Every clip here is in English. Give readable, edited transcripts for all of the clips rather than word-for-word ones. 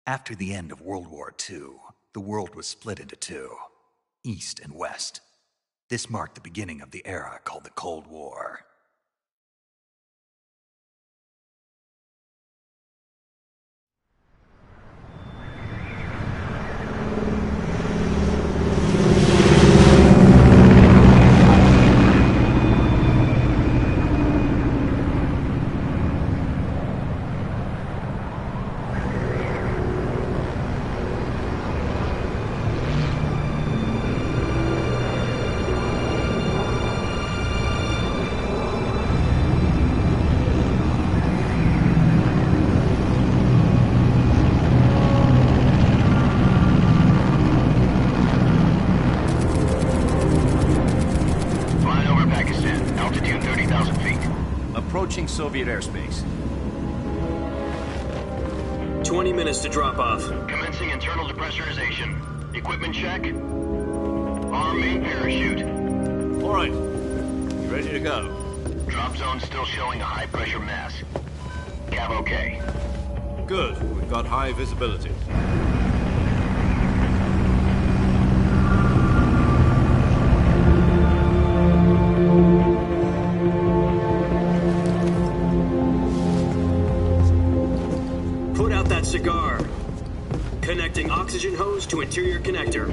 After the end of World War II, the world was split into two, East and West. This marked the beginning of the era called the Cold War. Approaching Soviet airspace. 20 minutes to drop off. Commencing internal depressurization. Equipment check. Arm main parachute. All right. You ready to go? Drop zone still showing a high pressure mass. Cav okay. Good. We've got high visibility. Put out that cigar. Connecting oxygen hose to interior connector.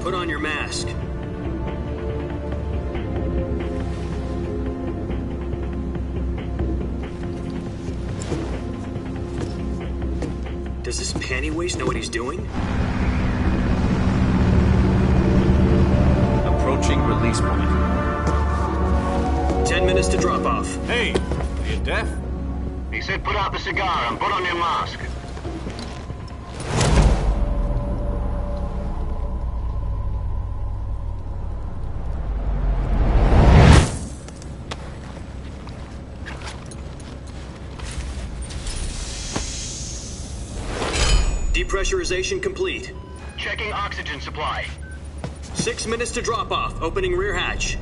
Put on your mask. Does this panty waste know what he's doing? Approaching release point. 10 minutes to drop off. Hey, are you deaf? He said put out the cigar and put on your mask. Depressurization complete. Checking oxygen supply. 6 minutes to drop off. Opening rear hatch.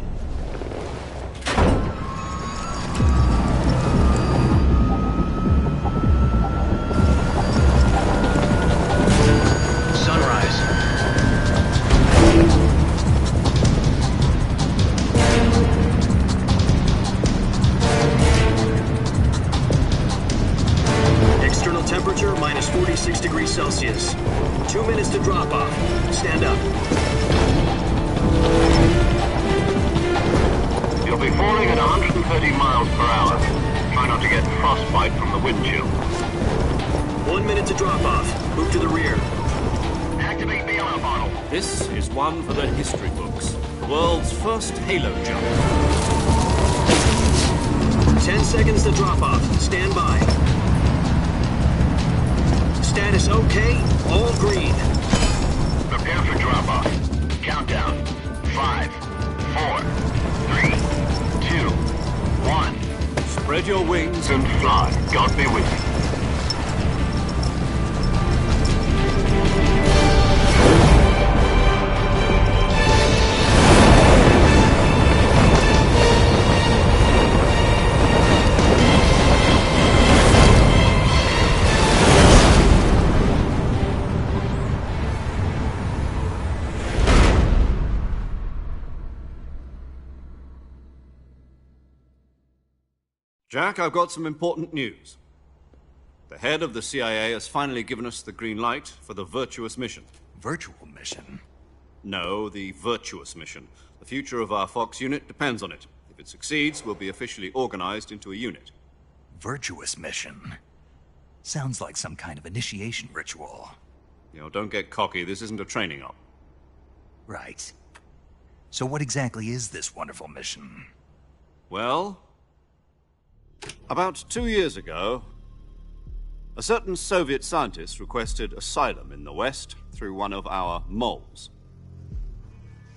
Sunrise. External temperature minus 46 degrees Celsius. 2 minutes to drop off. Stand up. You'll be falling at 130 miles per hour. Try not to get frostbite from the wind chill. 1 minute to drop off. Move to the rear. Activate bailout bottle. This is one for the history books. The world's first halo jump. 10 seconds to drop off. Stand by. Status okay. All green. Prepare for drop off. Countdown. 5, 4, 3, 2, 1. Spread your wings And fly. God be with you. Jack, I've got some important news. The head of the CIA has finally given us the green light for the virtuous mission. Virtual mission? No, the virtuous mission. The future of our Fox unit depends on it. If it succeeds, we'll be officially organized into a unit. Virtuous mission? Sounds like some kind of initiation ritual. You know, don't get cocky. This isn't a training op. Right. So what exactly is this wonderful mission? Well, about 2 years ago, a certain Soviet scientist requested asylum in the West through one of our moles.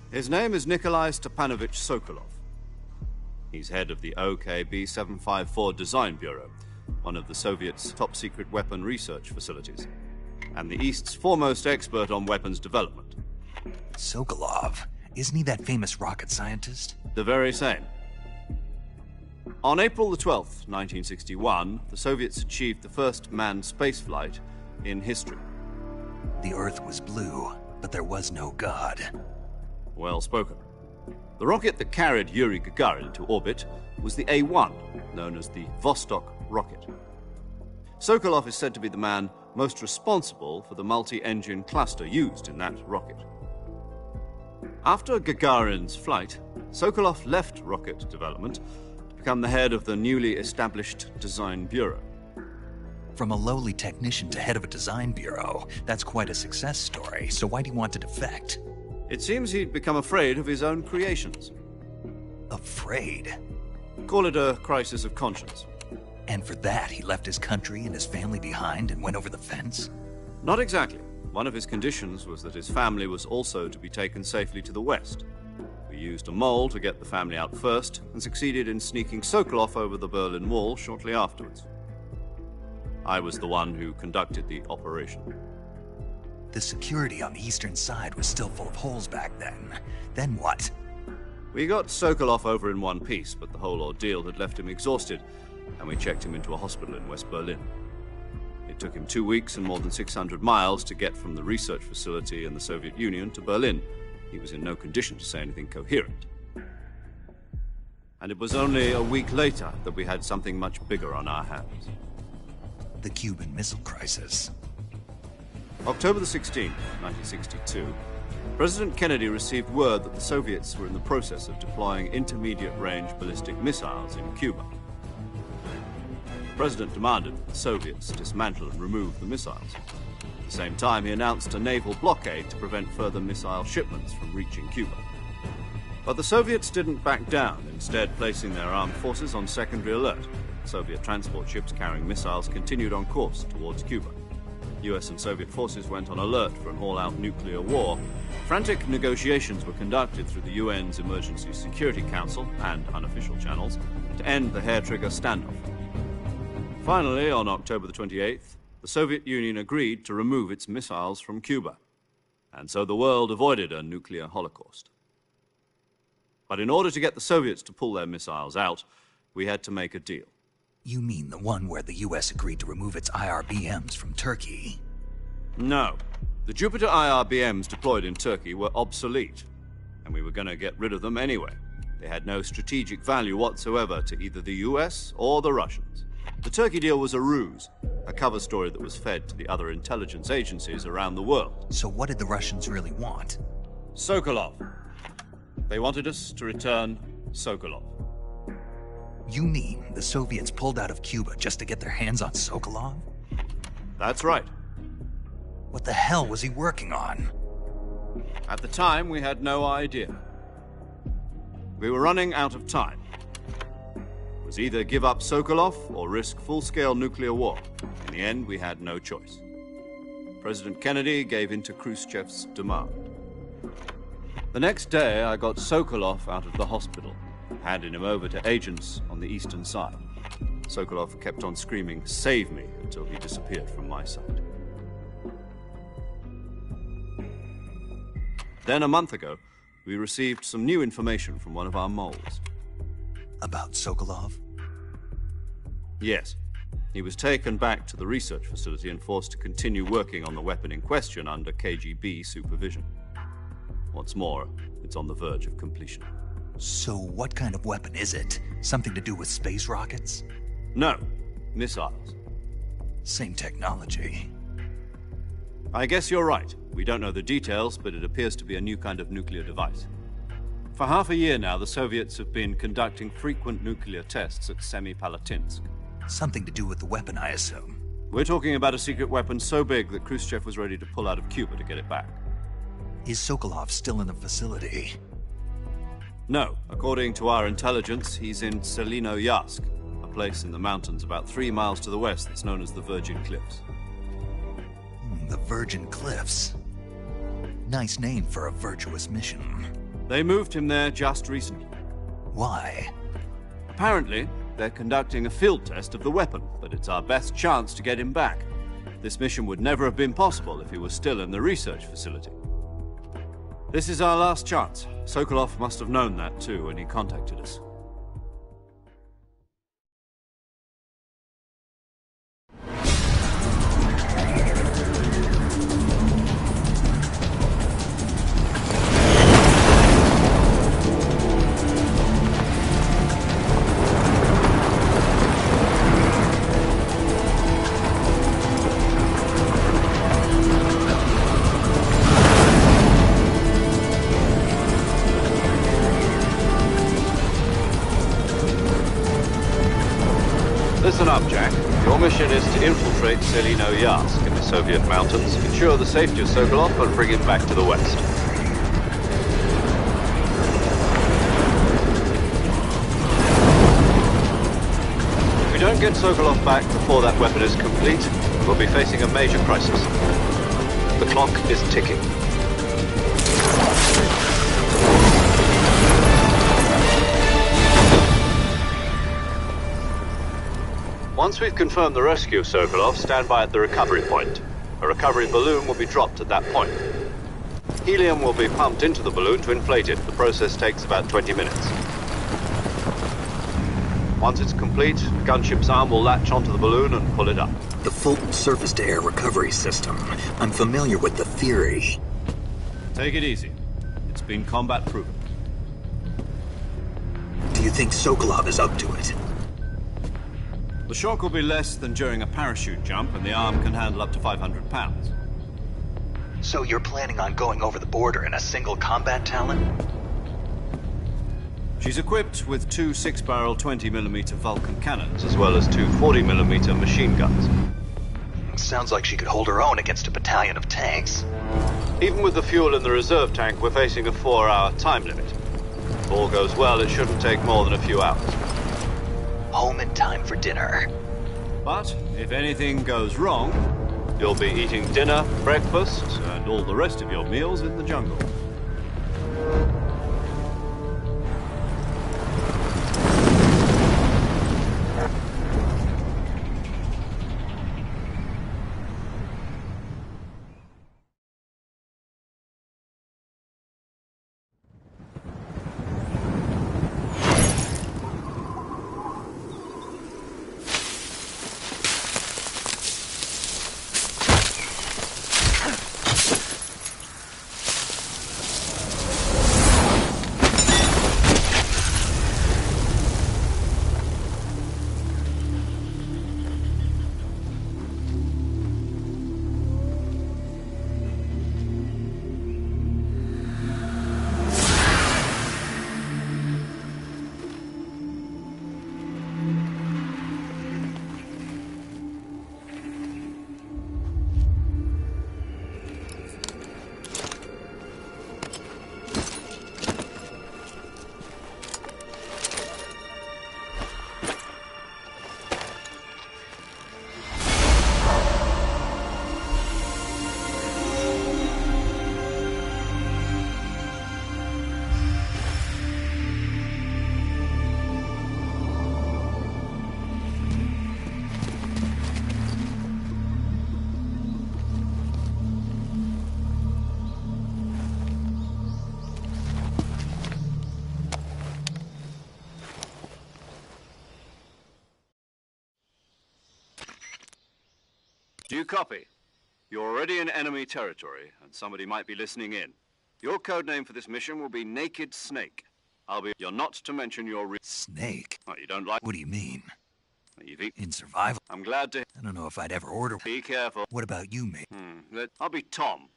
His name is Nikolai Stepanovich Sokolov. He's head of the OKB 754 Design Bureau, one of the Soviets' top-secret weapon research facilities, and the East's foremost expert on weapons development. Sokolov? Isn't he that famous rocket scientist? The very same. On April the 12th, 1961, the Soviets achieved the first manned spaceflight in history. The Earth was blue, but there was no God. Well spoken. The rocket that carried Yuri Gagarin into orbit was the A-1, known as the Vostok rocket. Sokolov is said to be the man most responsible for the multi-engine cluster used in that rocket. After Gagarin's flight, Sokolov left rocket development to become the head of the newly established Design Bureau. From a lowly technician to head of a design bureau, that's quite a success story, so why'd he want to defect? It seems he'd become afraid of his own creations. Afraid? Call it a crisis of conscience. And for that, he left his country and his family behind and went over the fence? Not exactly. One of his conditions was that his family was also to be taken safely to the west. We used a mole to get the family out first and succeeded in sneaking Sokolov over the Berlin Wall shortly afterwards. I was the one who conducted the operation. The security on the eastern side was still full of holes back then. Then what? We got Sokolov over in one piece, but the whole ordeal had left him exhausted, and we checked him into a hospital in West Berlin. It took him 2 weeks and more than 600 miles to get from the research facility in the Soviet Union to Berlin. He was in no condition to say anything coherent. And it was only a week later that we had something much bigger on our hands. The Cuban Missile Crisis. October the 16th, 1962, President Kennedy received word that the Soviets were in the process of deploying intermediate-range ballistic missiles in Cuba. The President demanded that the Soviets dismantle and remove the missiles. At the same time, he announced a naval blockade to prevent further missile shipments from reaching Cuba. But the Soviets didn't back down, instead placing their armed forces on secondary alert. Soviet transport ships carrying missiles continued on course towards Cuba. US and Soviet forces went on alert for an all-out nuclear war. Frantic negotiations were conducted through the UN's Emergency Security Council and unofficial channels to end the hair-trigger standoff. Finally, on October the 28th, the Soviet Union agreed to remove its missiles from Cuba, and so the world avoided a nuclear holocaust. But in order to get the Soviets to pull their missiles out, we had to make a deal. You mean the one where the US agreed to remove its IRBMs from Turkey? No. The Jupiter IRBMs deployed in Turkey were obsolete, and we were going to get rid of them anyway. They had no strategic value whatsoever to either the US or the Russians. The Turkey deal was a ruse, a cover story that was fed to the other intelligence agencies around the world. So what did the Russians really want? Sokolov. They wanted us to return Sokolov. You mean the Soviets pulled out of Cuba just to get their hands on Sokolov? That's right. What the hell was he working on? At the time, we had no idea. We were running out of time. It was either give up Sokolov or risk full-scale nuclear war. In the end, we had no choice. President Kennedy gave in to Khrushchev's demand. The next day, I got Sokolov out of the hospital, handing him over to agents on the eastern side. Sokolov kept on screaming, "Save me," until he disappeared from my sight. Then, a month ago, we received some new information from one of our moles. About Sokolov? Yes. He was taken back to the research facility and forced to continue working on the weapon in question under KGB supervision. What's more, it's on the verge of completion. So what kind of weapon is it? Something to do with space rockets? No, missiles. Same technology. I guess you're right. We don't know the details, but it appears to be a new kind of nuclear device. For half a year now, the Soviets have been conducting frequent nuclear tests at Semipalatinsk. Something to do with the weapon, I assume. We're talking about a secret weapon so big that Khrushchev was ready to pull out of Cuba to get it back. Is Sokolov still in the facility? No. According to our intelligence, he's in Selinoyarsk, a place in the mountains about 3 miles to the west that's known as the Virgin Cliffs. The Virgin Cliffs. Nice name for a virtuous mission. They moved him there just recently. Why? Apparently, they're conducting a field test of the weapon, but it's our best chance to get him back. This mission would never have been possible if he was still in the research facility. This is our last chance. Sokolov must have known that too when he contacted us. mission is to infiltrate Selino-Yarsk in the Soviet mountains, ensure the safety of Sokolov, and bring him back to the west. If we don't get Sokolov back before that weapon is complete, we'll be facing a major crisis. The clock is ticking. Once we've confirmed the rescue of Sokolov, stand by at the recovery point. A recovery balloon will be dropped at that point. Helium will be pumped into the balloon to inflate it. The process takes about 20 minutes. Once it's complete, the gunship's arm will latch onto the balloon and pull it up. The Fulton surface-to-air recovery system. I'm familiar with the theory. Take it easy. It's been combat-proven. Do you think Sokolov is up to it? The shock will be less than during a parachute jump, and the arm can handle up to 500 pounds. So you're planning on going over the border in a single combat Talon? She's equipped with two 6-barrel 20mm Vulcan cannons, as well as two 40mm machine guns. Sounds like she could hold her own against a battalion of tanks. Even with the fuel in the reserve tank, we're facing a 4-hour time limit. If all goes well, it shouldn't take more than a few hours. Home in time for dinner. But if anything goes wrong, you'll be eating dinner, breakfast, and all the rest of your meals in the jungle. Do you copy? You're already in enemy territory, and somebody might be listening in. Your code name for this mission will be Naked Snake. You're not to mention your Snake? Oh, you don't like... What do you mean? You've eaten... In survival? I'm glad to... I don't know if I'd ever order... Be careful. What about you, mate? I'll be Tom.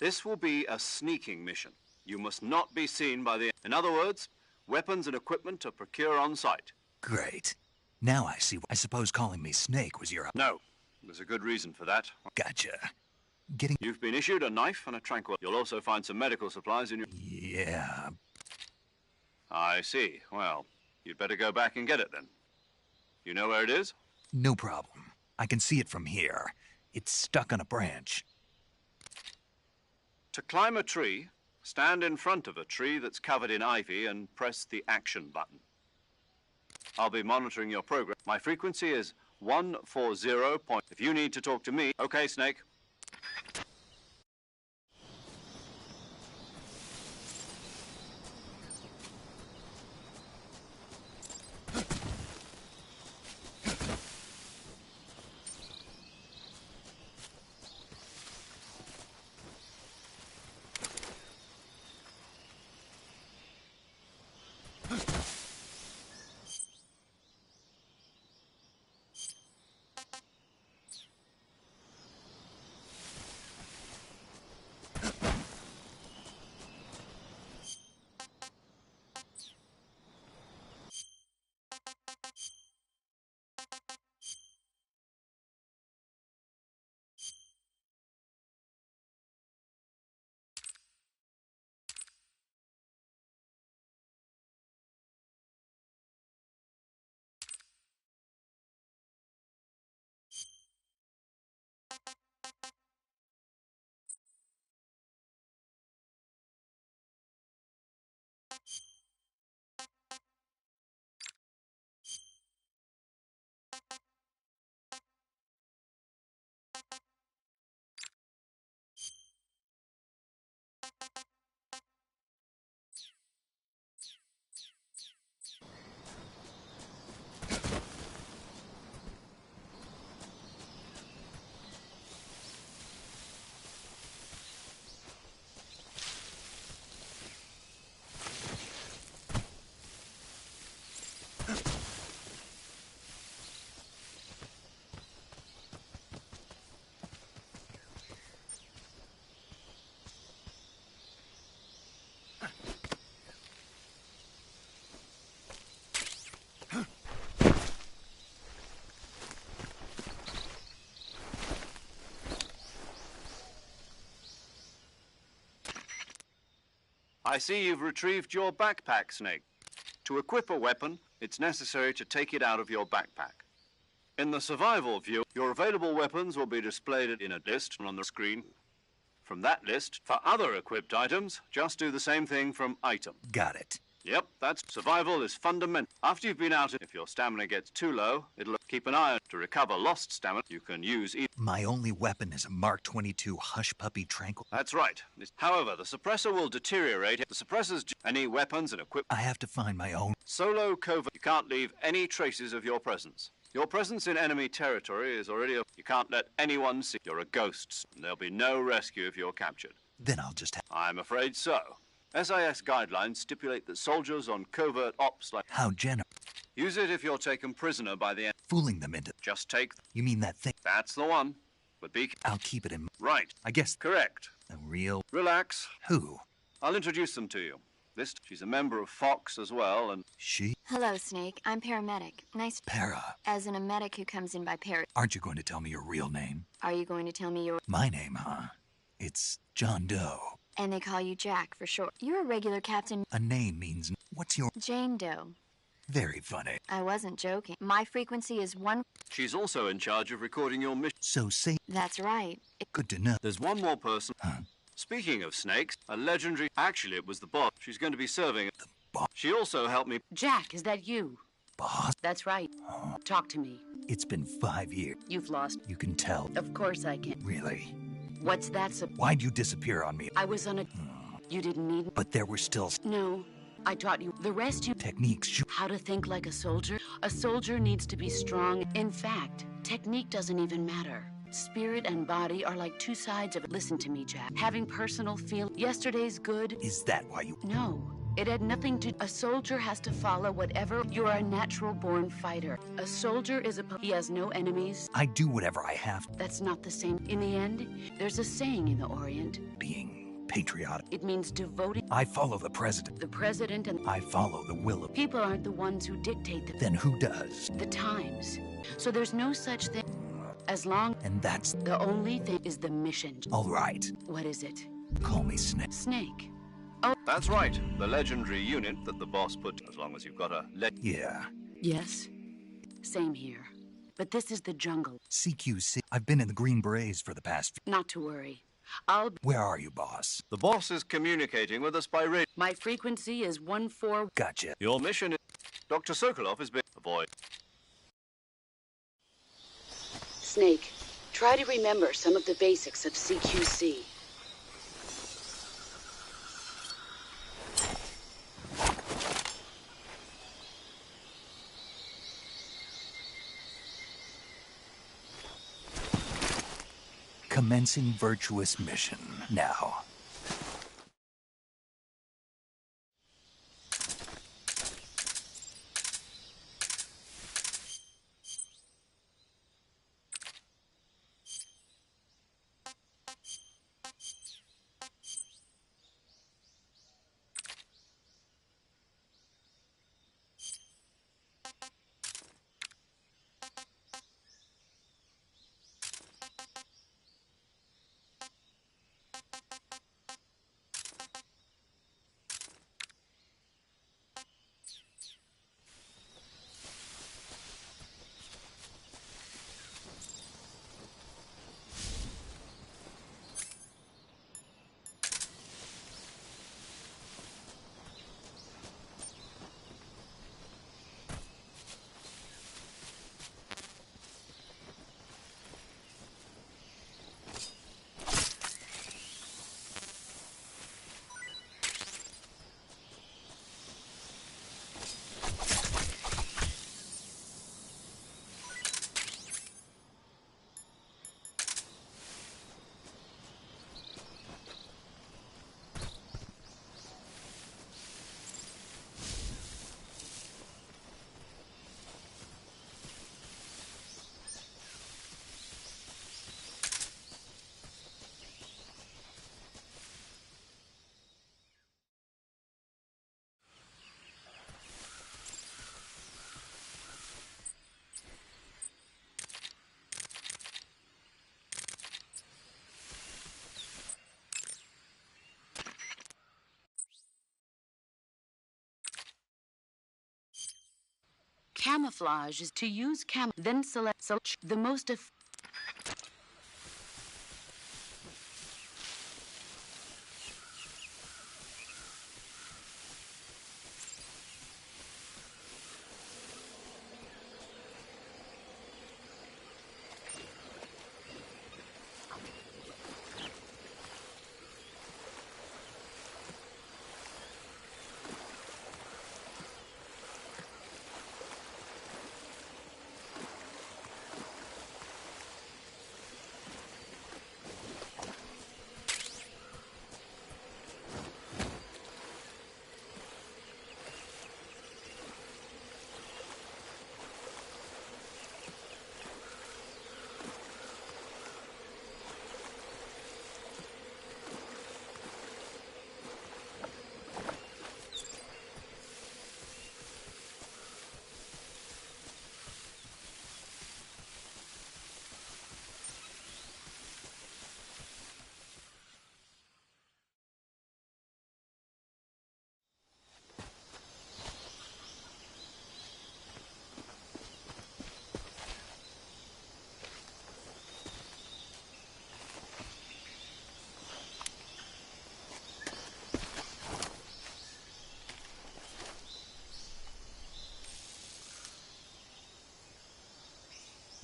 This will be a sneaking mission. You must not be seen by the... In other words, weapons and equipment to procure on site. Great. Now I see. I suppose calling me Snake was your... No. There's a good reason for that. Gotcha. You've been issued a knife and a tranquil... You'll also find some medical supplies in your... Yeah. I see. Well, you'd better go back and get it then. You know where it is? No problem. I can see it from here. It's stuck on a branch. To climb a tree, stand in front of a tree that's covered in ivy and press the action button. I'll be monitoring your progress. My frequency is 140. If you need to talk to me... Okay, Snake. I see you've retrieved your backpack, Snake. To equip a weapon, it's necessary to take it out of your backpack. In the survival view, your available weapons will be displayed in a list on the screen. From that list, for other equipped items, just do the same thing from item. Got it. Yep, that's survival is fundamental. After you've been out, if your stamina gets too low, it'll keep an eye on to recover lost stamina. You can use My only weapon is a Mark 22 Hush Puppy Tranquil. That's right. However, the suppressor will deteriorate. The suppressor's any weapons and equipment. I have to find my own. Solo covert. You can't leave any traces of your presence. Your presence in enemy territory is already You can't let anyone see. You're a ghost, and there'll be no rescue if you're captured. Then I'll just have... I'm afraid so. SIS guidelines stipulate that soldiers on covert ops like... How generous. Use it if you're taken prisoner by the... Fooling them into... Just take... You mean that thing? That's the one. But be... I'll keep it in... Right. I guess... Correct. A real... Relax. Who? I'll introduce them to you. She's a member of Fox as well, and... She? Hello, Snake. I'm paramedic. Nice... Para. As in a medic who comes in by para... Aren't you going to tell me your real name? Are you going to tell me your... My name, huh? It's John Doe. And they call you Jack for short. You're a regular captain... A name means... What's your... Jane Doe. Very funny. I wasn't joking. My frequency is 1... She's also in charge of recording your mission. So say... That's right. Good to know. There's one more person. Huh? Speaking of snakes, a legendary... Actually, it was the boss. She's going to be serving... The boss? She also helped me... Jack, is that you? Boss? That's right. Talk to me. It's been 5 years. You've lost. You can tell. Of course I can. Really? What's that? Why'd you disappear on me? I was on a... You didn't need... But there were still... No. I taught you the rest you... Techniques. How to think like a soldier. A soldier needs to be strong. In fact, technique doesn't even matter. Spirit and body are like two sides of it. Listen to me, Jack. Having personal feel... Yesterday's good... Is that why you... No. It had nothing to... A soldier has to follow whatever... You're a natural-born fighter. A soldier is a... He has no enemies. I do whatever I have. That's not the same. In the end, there's a saying in the Orient. Being patriotic. It means devoting... I follow the president. The president and... I follow the will of... People aren't the ones who dictate the... Then who does? The times. So there's no such thing as long... And that's... The only thing is the mission. All right. What is it? Call me Snake. Snake. That's right. The legendary unit that the boss put... As long as you've got a... Yeah. Yes. Same here. But this is the jungle. CQC. I've been in the Green Berets for the past... Not to worry. Where are you, boss? The boss is communicating with us by radio. My frequency is 14... Gotcha. Your mission is... Dr. Sokolov has been... Avoid. Snake, try to remember some of the basics of CQC. Commencing virtuous mission now. Camouflage is to use then select the most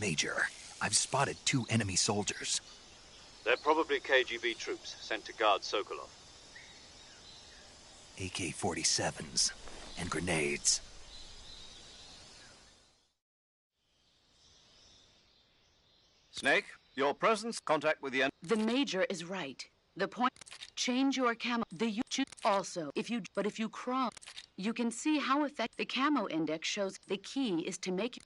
Major, I've spotted 2 enemy soldiers. They're probably KGB troops sent to guard Sokolov. AK-47s and grenades. Snake, your presence, contact with the enemy. The Major is right. The point, change your camo. You choose also. If you crawl, you can see how effective the camo index shows. The key is to make.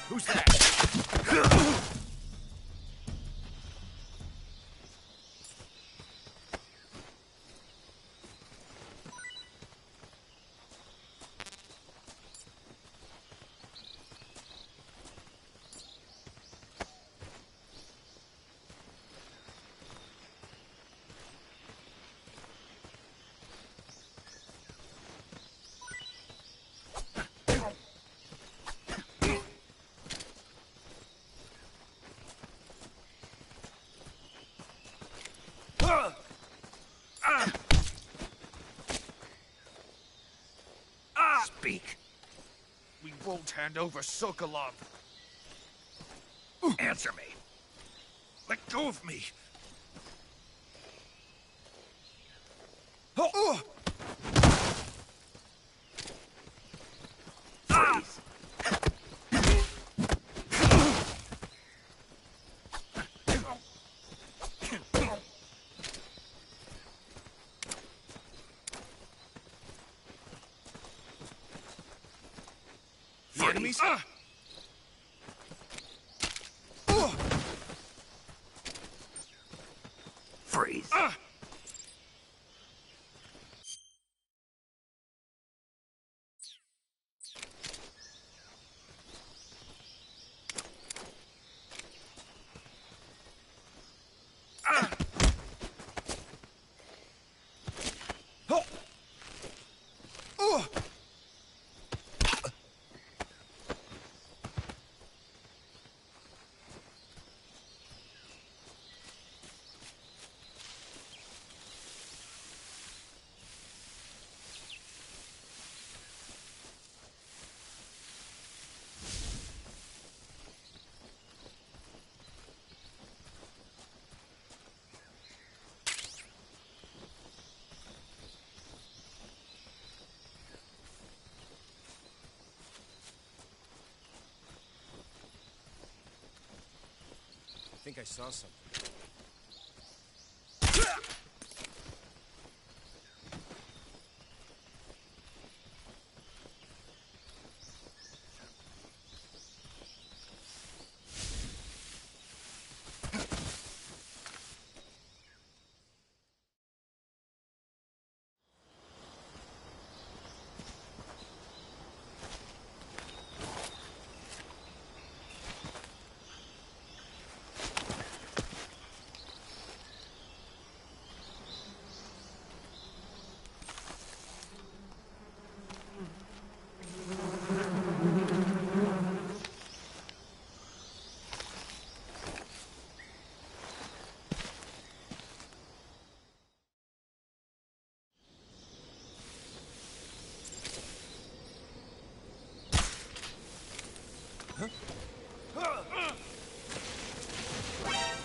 Who's that? Speak. We won't hand over Sokolov. Answer me. Let go of me. Freeze. The enemies? Freeze. think I saw something.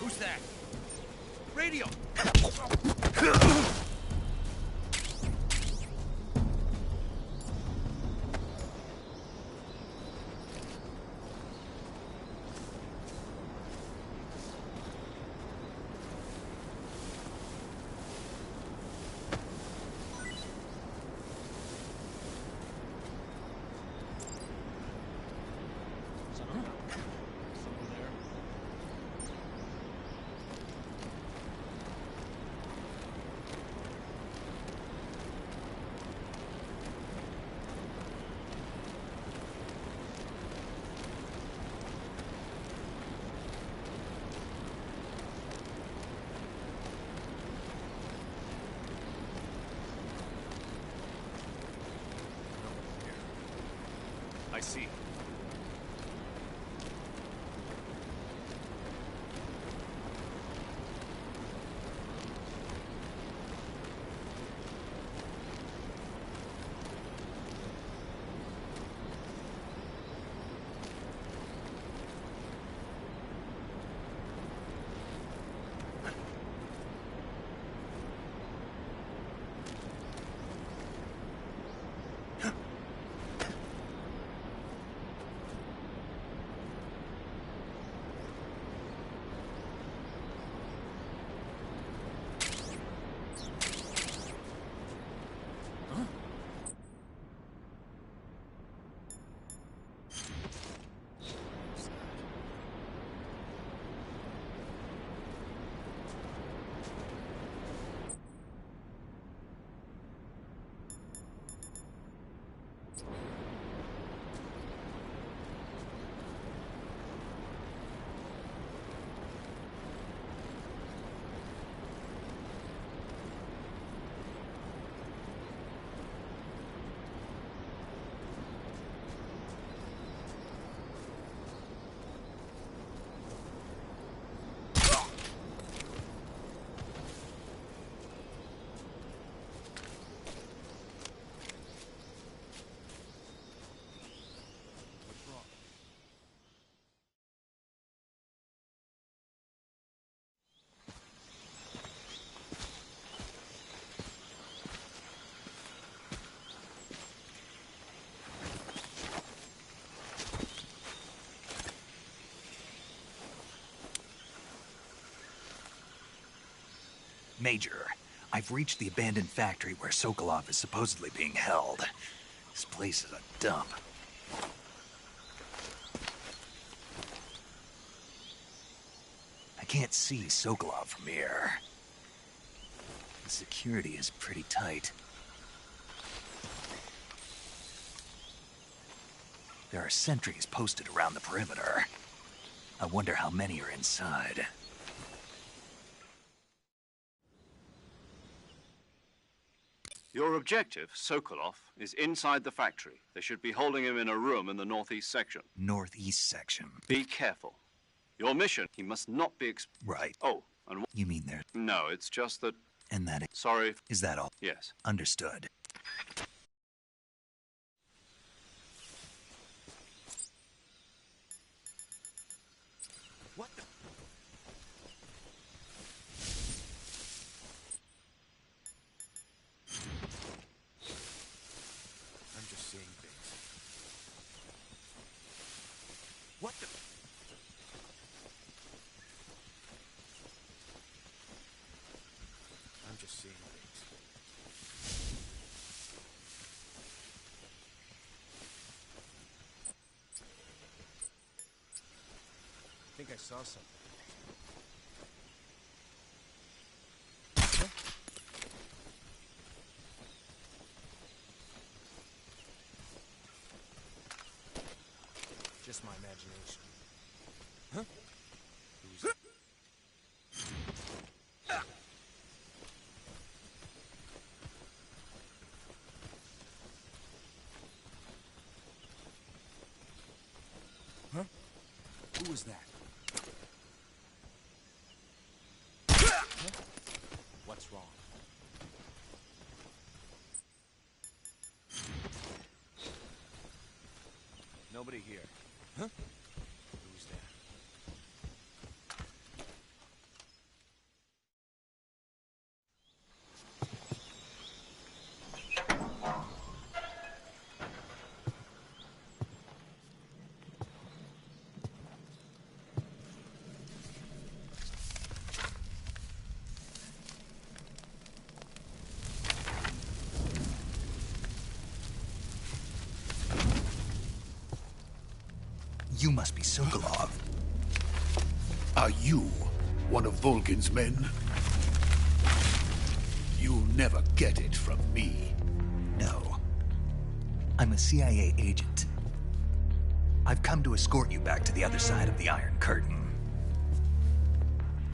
Who's that? Radio! I see. Major, I've reached the abandoned factory where Sokolov is supposedly being held. This place is a dump. I can't see Sokolov from here. The security is pretty tight. There are sentries posted around the perimeter. I wonder how many are inside. Your objective, Sokolov, is inside the factory. They should be holding him in a room in the northeast section. Northeast section. Be careful. Your mission, he must not be Right. Oh, and You mean there... no, it's just that... And that... Sorry. Is that all? Yes. Understood. What the? I'm just seeing things. What the? I saw something. Just my imagination. Huh? Who's... Huh? Who was that? Huh? What's wrong? Nobody here. Huh? Who's there? You must be Sokolov. Are you one of Volgin's men? You'll never get it from me. No. I'm a CIA agent. I've come to escort you back to the other side of the Iron Curtain.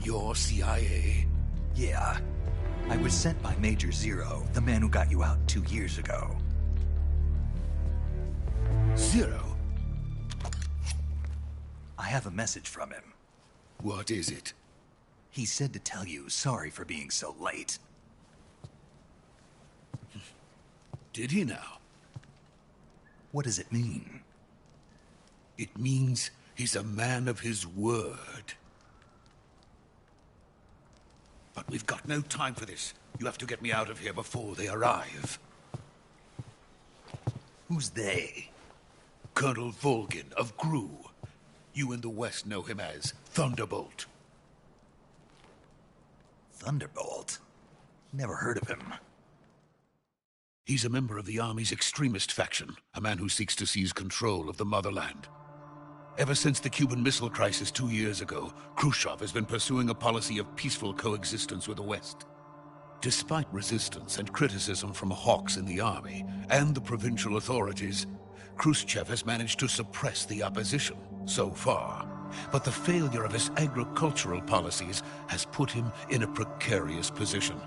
You're CIA? Yeah. I was sent by Major Zero, the man who got you out 2 years ago. Zero? I have a message from him. What is it? He said to tell you sorry for being so late. Did he now? What does it mean? It means he's a man of his word. But we've got no time for this. You have to get me out of here before they arrive. Who's they? Colonel Volgin of GRU. You in the West know him as Thunderbolt. Thunderbolt? Never heard of him. He's a member of the Army's extremist faction, a man who seeks to seize control of the motherland. Ever since the Cuban Missile Crisis 2 years ago, Khrushchev has been pursuing a policy of peaceful coexistence with the West. Despite resistance and criticism from hawks in the Army and the provincial authorities, Khrushchev has managed to suppress the opposition so far. But the failure of his agricultural policies has put him in a precarious position.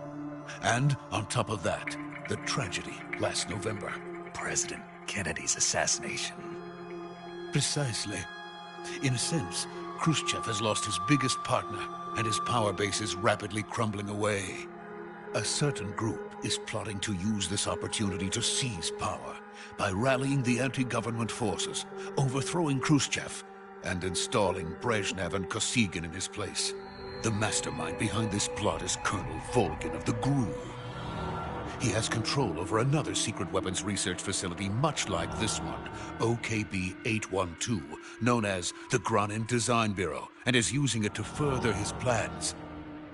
And on top of that, the tragedy last November. President Kennedy's assassination. Precisely. In a sense, Khrushchev has lost his biggest partner, and his power base is rapidly crumbling away. A certain group is plotting to use this opportunity to seize power by rallying the anti-government forces, overthrowing Khrushchev, and installing Brezhnev and Kosygin in his place. The mastermind behind this plot is Colonel Volgin of the GRU. He has control over another secret weapons research facility much like this one, OKB-812, known as the Granin Design Bureau, and is using it to further his plans.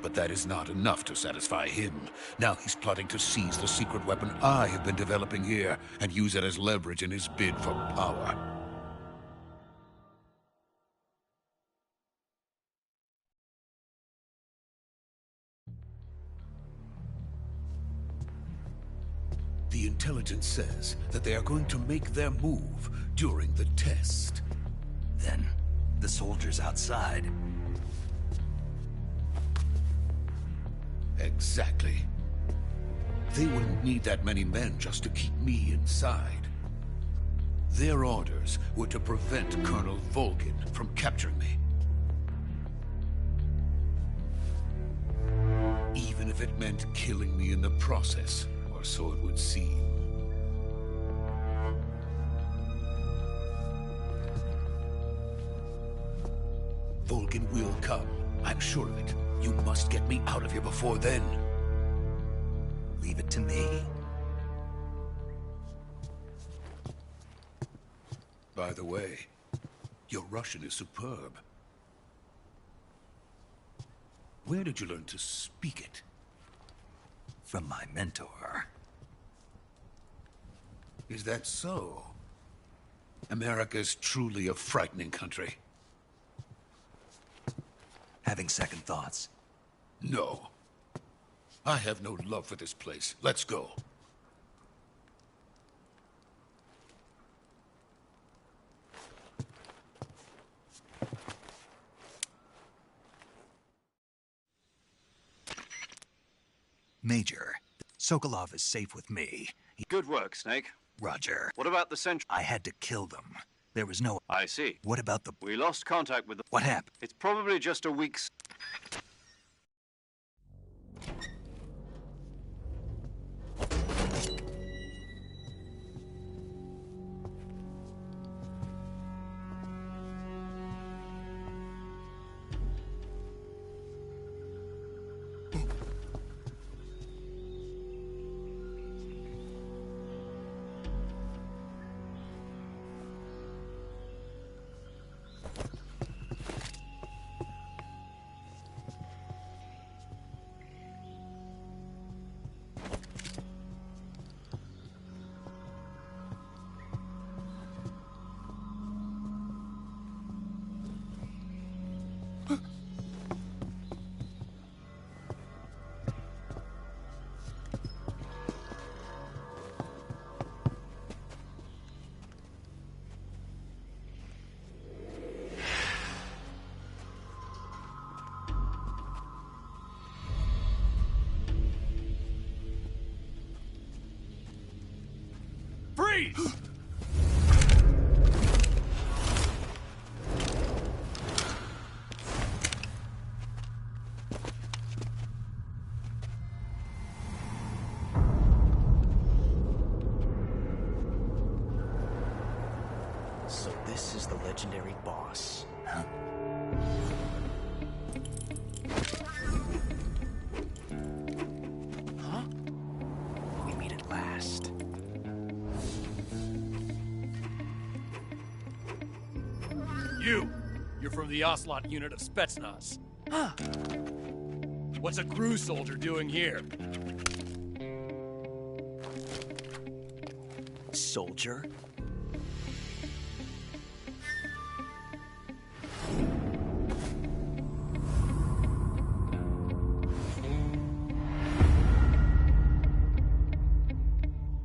But that is not enough to satisfy him. Now he's plotting to seize the secret weapon I have been developing here and use it as leverage in his bid for power. The intelligence says that they are going to make their move during the test. Then, the soldiers outside. Exactly. They wouldn't need that many men just to keep me inside. Their orders were to prevent Colonel Volgin from capturing me. Even if it meant killing me in the process, or so it would seem. Volgin will come. I'm sure of it. You must get me out of here before then. Leave it to me. By the way, your Russian is superb. Where did you learn to speak it? From my mentor. Is that so? America's truly a frightening country. Having second thoughts? No. I have no love for this place. Let's go. Major, Sokolov is safe with me. Good work, Snake. Roger. What about the Sentry? I had to kill them. There was no... I see. What about the... We lost contact with the... What happened? It's probably just a week's... Freeze! So this is the legendary boss. Huh? Huh? We meet at last. You're from the Ocelot unit of Spetsnaz. Huh. What's a crew soldier doing here? Soldier?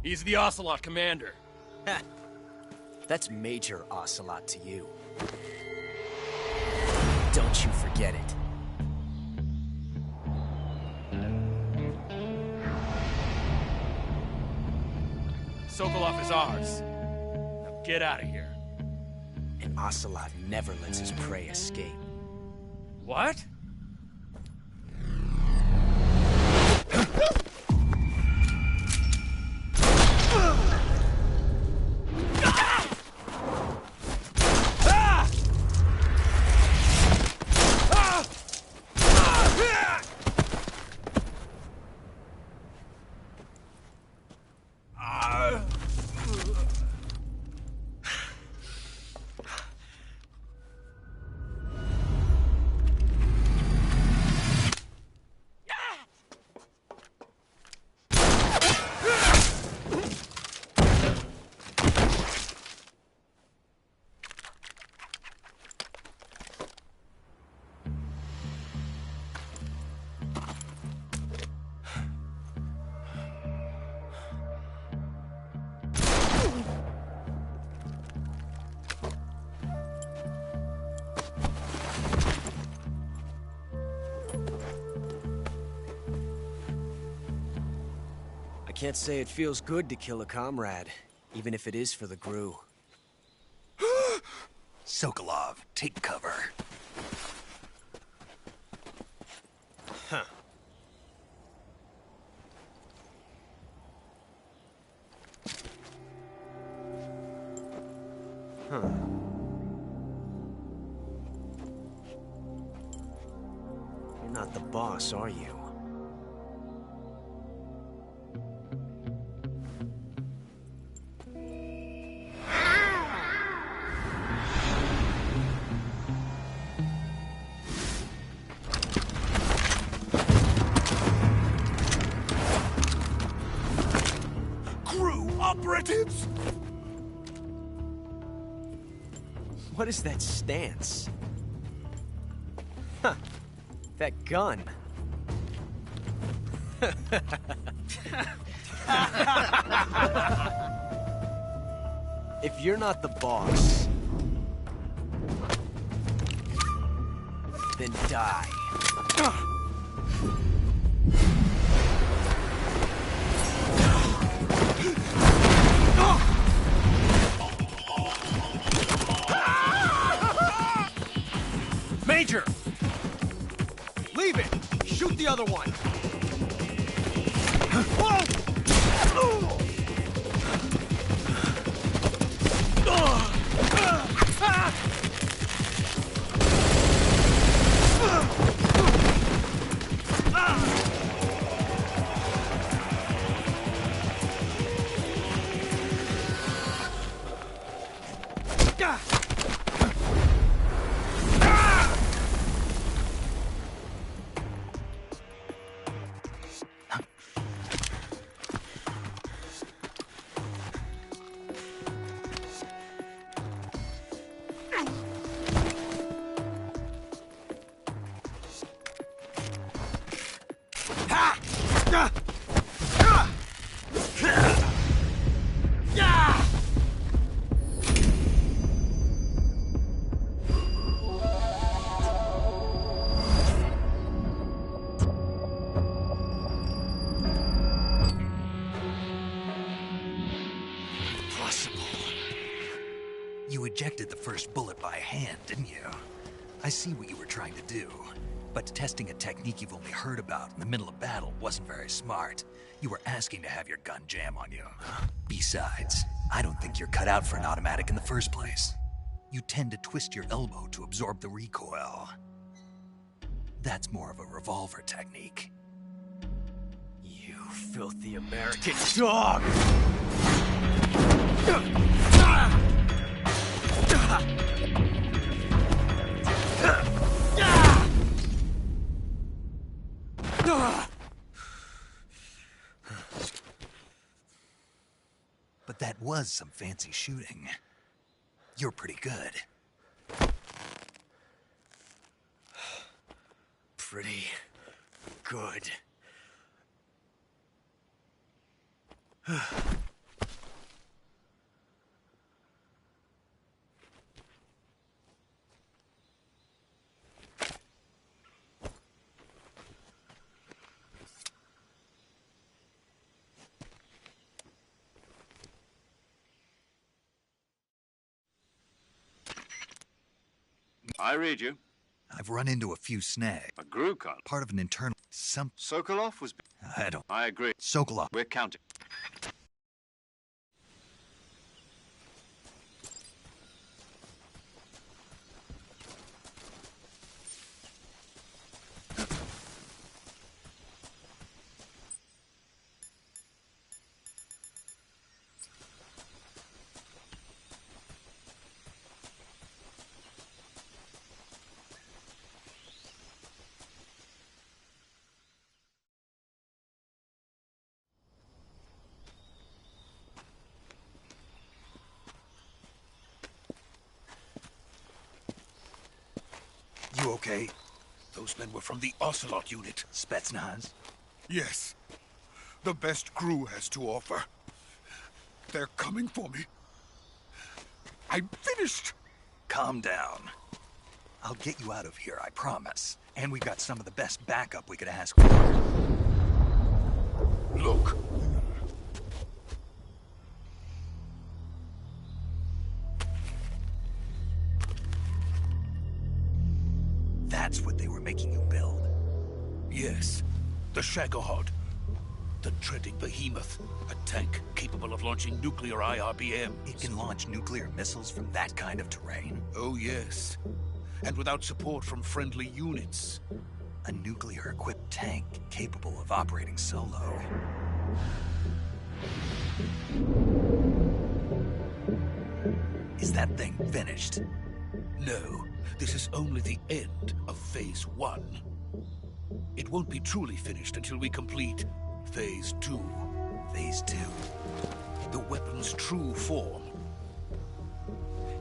He's the Ocelot commander. Ha! That's Major Ocelot to you. Don't you forget it. Sokolov is ours. Now get out of here. And Ocelot never lets his prey escape. What? I can't say it feels good to kill a comrade, even if it is for the Gru. Sokolov, take cover. Huh. Huh. You're not the boss, are you? Operatives! What is that stance? Huh. That gun. If you're not the boss, then die. Major! Leave it! Shoot the other one! You ejected the first bullet by hand, didn't you? I see what you were trying to do. But testing a technique you've only heard about in the middle of battle wasn't very smart. You were asking to have your gun jam on you. Besides, I don't think you're cut out for an automatic in the first place. You tend to twist your elbow to absorb the recoil. That's more of a revolver technique. You filthy American dog! But that was some fancy shooting. You're pretty good. Pretty good. I read you. I've run into a few snags. A Grukon. Part of an internal... Sokolov was... I agree. Sokolov. We're counting. You okay? Those men were from the Ocelot unit. Spetsnaz? Yes. The best crew has to offer. They're coming for me. I'm finished. Calm down. I'll get you out of here, I promise. And we got some of the best backup we could ask for. Look. That's what they were making you build? Yes. The Shagohod. The treading behemoth. A tank capable of launching nuclear IRBMs. It can launch nuclear missiles from that kind of terrain? Oh, yes. And without support from friendly units. A nuclear-equipped tank capable of operating solo. Is that thing finished? No. This is only the end of Phase 1. It won't be truly finished until we complete Phase 2. Phase 2? The weapon's true form.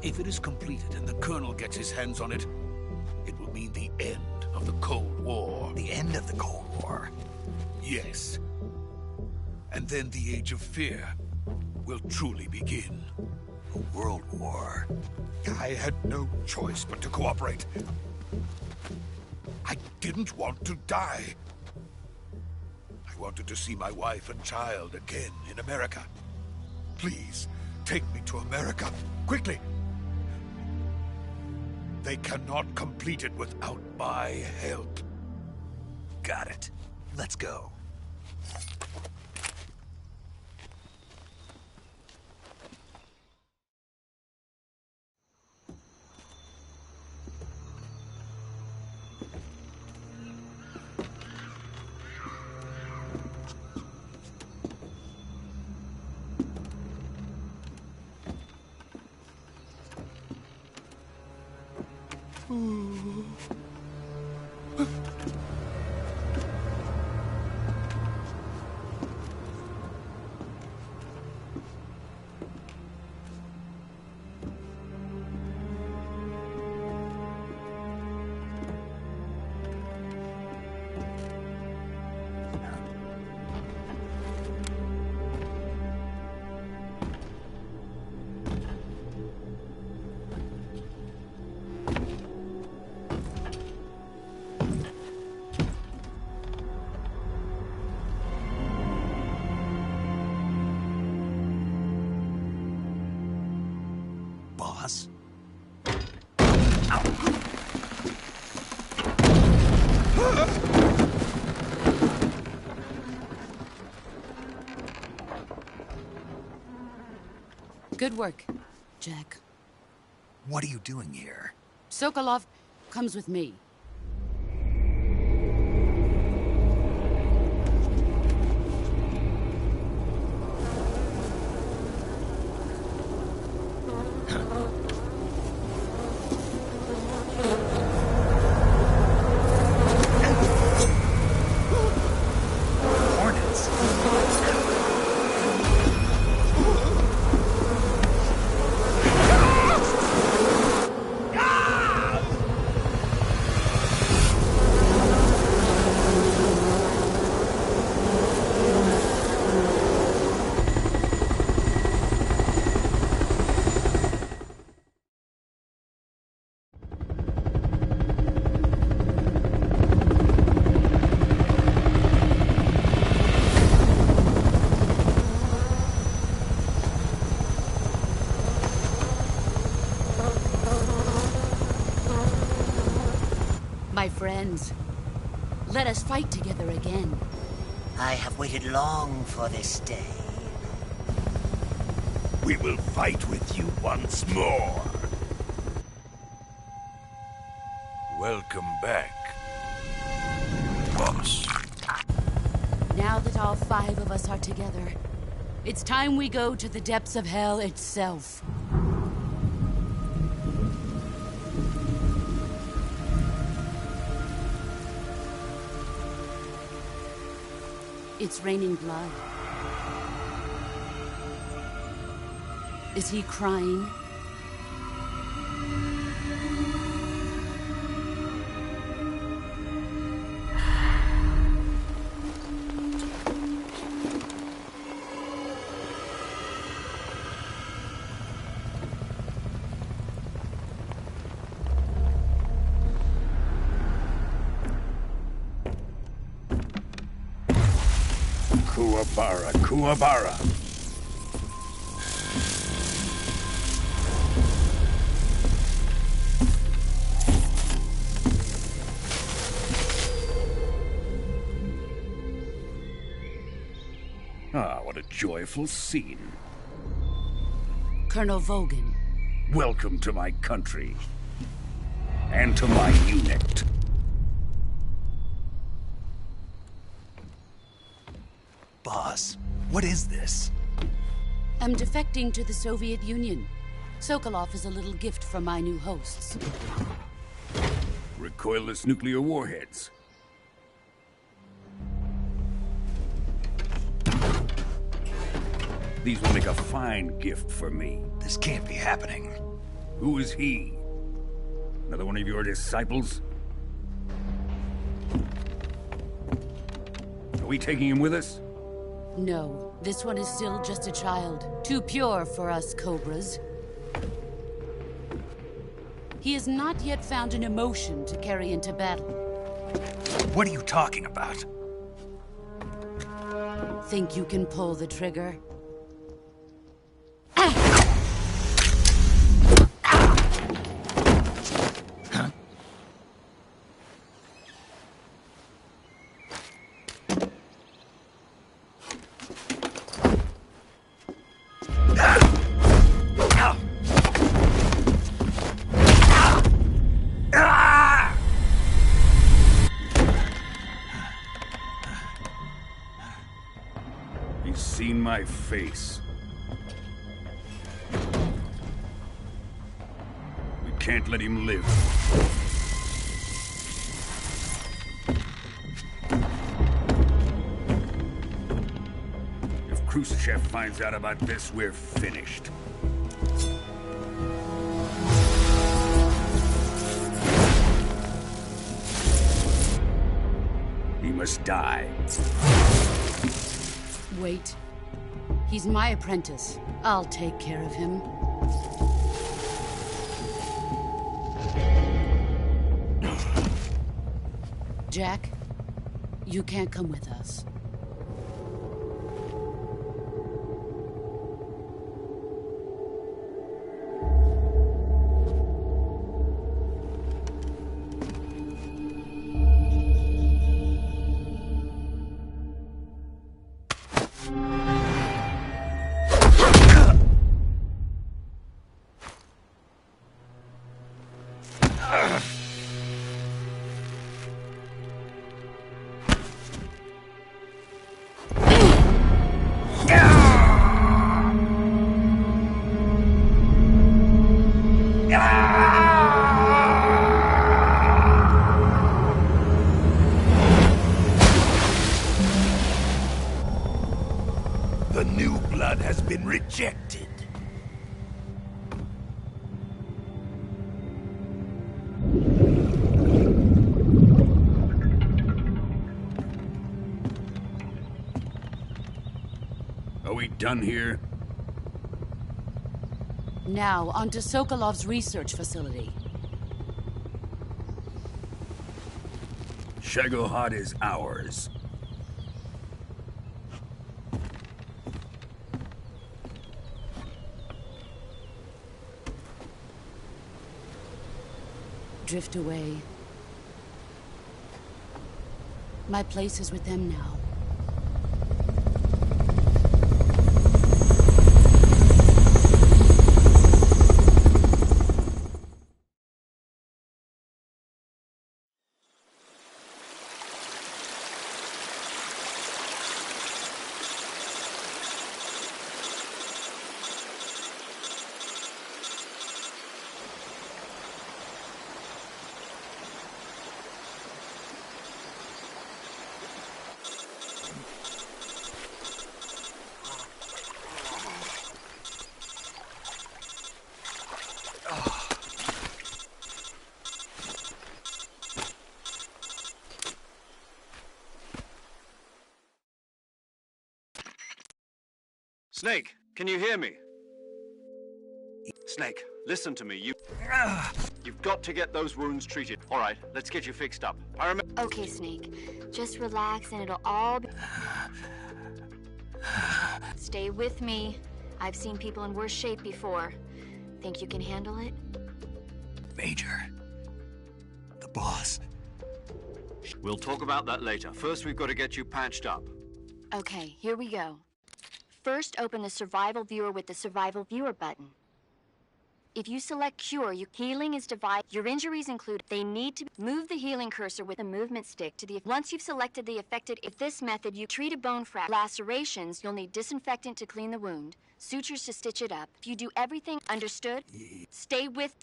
If it is completed and the Colonel gets his hands on it, it will mean the end of the Cold War. The end of the Cold War? Yes. And then the Age of Fear will truly begin. A world war? I had no choice but to cooperate. I didn't want to die. I wanted to see my wife and child again in America. Please, take me to America, quickly. They cannot complete it without my help. Got it. Let's go. Boss? Good work, Jack. What are you doing here? Sokolov comes with me. My friends, let us fight together again. I have waited long for this day. We will fight with you once more. Welcome back, boss. Now that all 5 of us are together, it's time we go to the depths of hell itself. It's raining blood. Is he crying? Kuwabara, Kuwabara. Ah, what a joyful scene. Colonel Vogan. Welcome to my country. And to my unit. Boss, what is this? I'm defecting to the Soviet Union. Sokolov is a little gift from my new hosts. Recoilless nuclear warheads. These will make a fine gift for me. This can't be happening. Who is he? Another one of your disciples? we taking him with us? No, this one is still just a child. Too pure for us Cobras. He has not yet found an emotion to carry into battle. What are you talking about? Think you can pull the trigger? He's seen my face. We can't let him live. If Khrushchev finds out about this, we're finished. He must die. Wait. He's my apprentice. I'll take care of him. Jack, you can't come with us. The new blood has been rejected. Are we done here? Now, onto Sokolov's research facility. Shagohod is ours. Drift away. My place is with them now. Snake, can you hear me? Snake, listen to me. You've got to get those wounds treated. All right, let's get you fixed up. Okay, Snake. Just relax and it'll all be... Stay with me. I've seen people in worse shape before. Think you can handle it? Major. The boss. We'll talk about that later. First, we've got to get you patched up. Okay, here we go. First, open the Survival Viewer with the Survival Viewer button. If you select Cure, your healing is divided. Your injuries include, they need to move the healing cursor with the movement stick to the... Once you've selected the affected, if this method, you treat a bone fracture. Lacerations, you'll need disinfectant to clean the wound, sutures to stitch it up. If you do everything, understood? Stay with...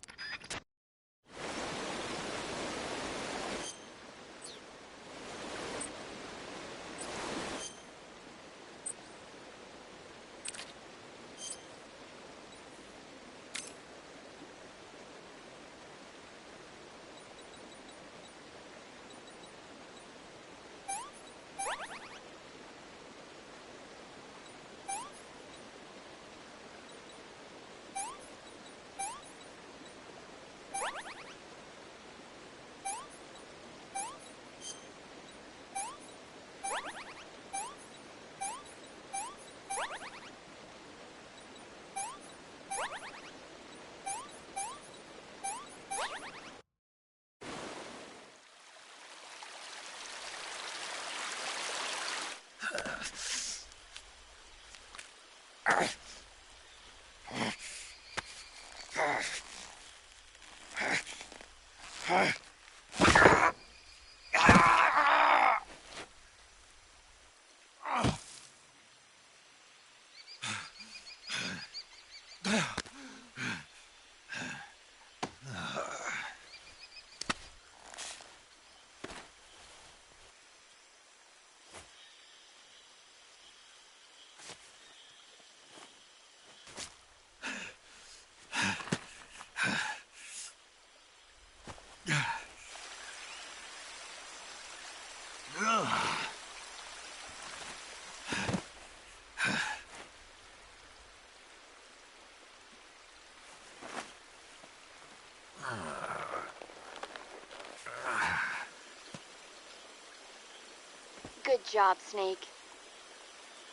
Good job, Snake.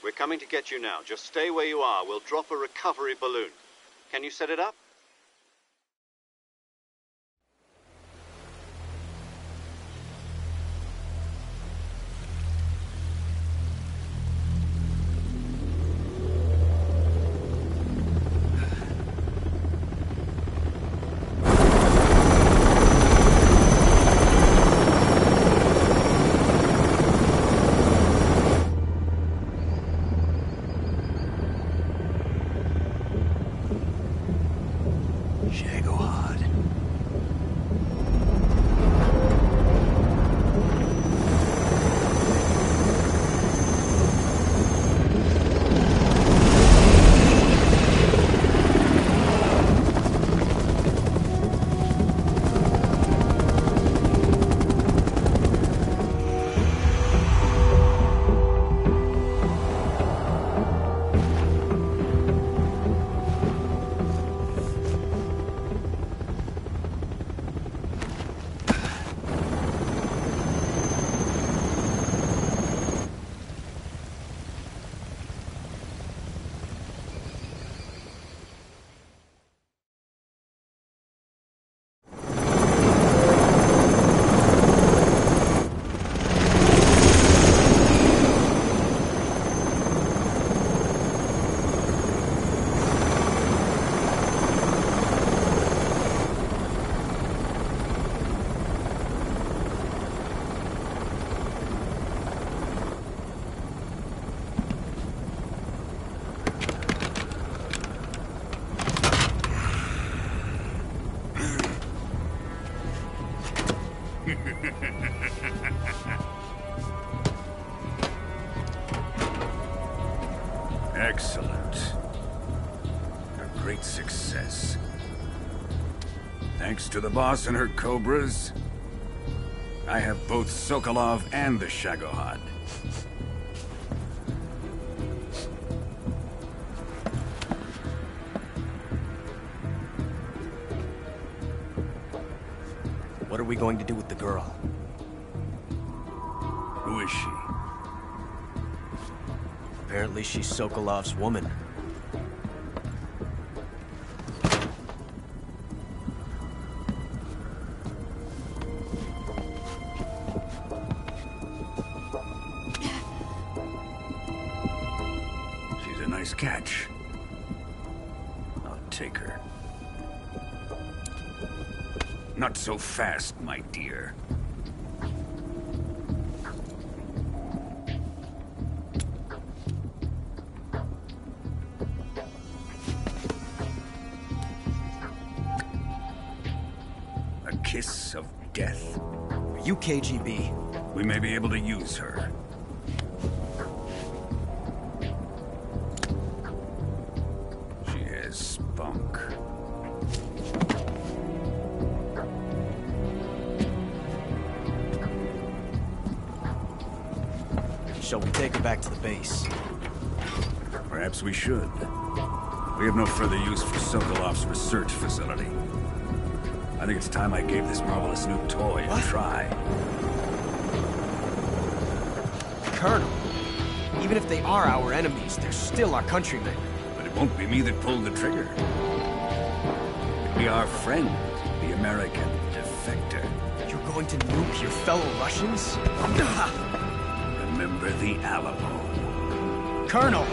We're coming to get you now. Just stay where you are. We'll drop a recovery balloon. Can you set it up? Excellent. A great success. Thanks to the boss and her cobras, I have both Sokolov and the Shagohod. What are we going to do with the girl? Who is she? Apparently she's Sokolov's woman. She's a nice catch. I'll take her. Not so fast, my dear. A kiss of death. Are you KGB? We may be able to use her. She has spunk. Shall we take her back to the base? Perhaps we should. We have no further use for Sokolov's research facility. I think it's time I gave this marvelous new toy a try. Colonel, even if they are our enemies, they're still our countrymen. But it won't be me that pulled the trigger. It'll be our friend, the American defector. You're going to nuke your fellow Russians? Remember the Alamo. Colonel!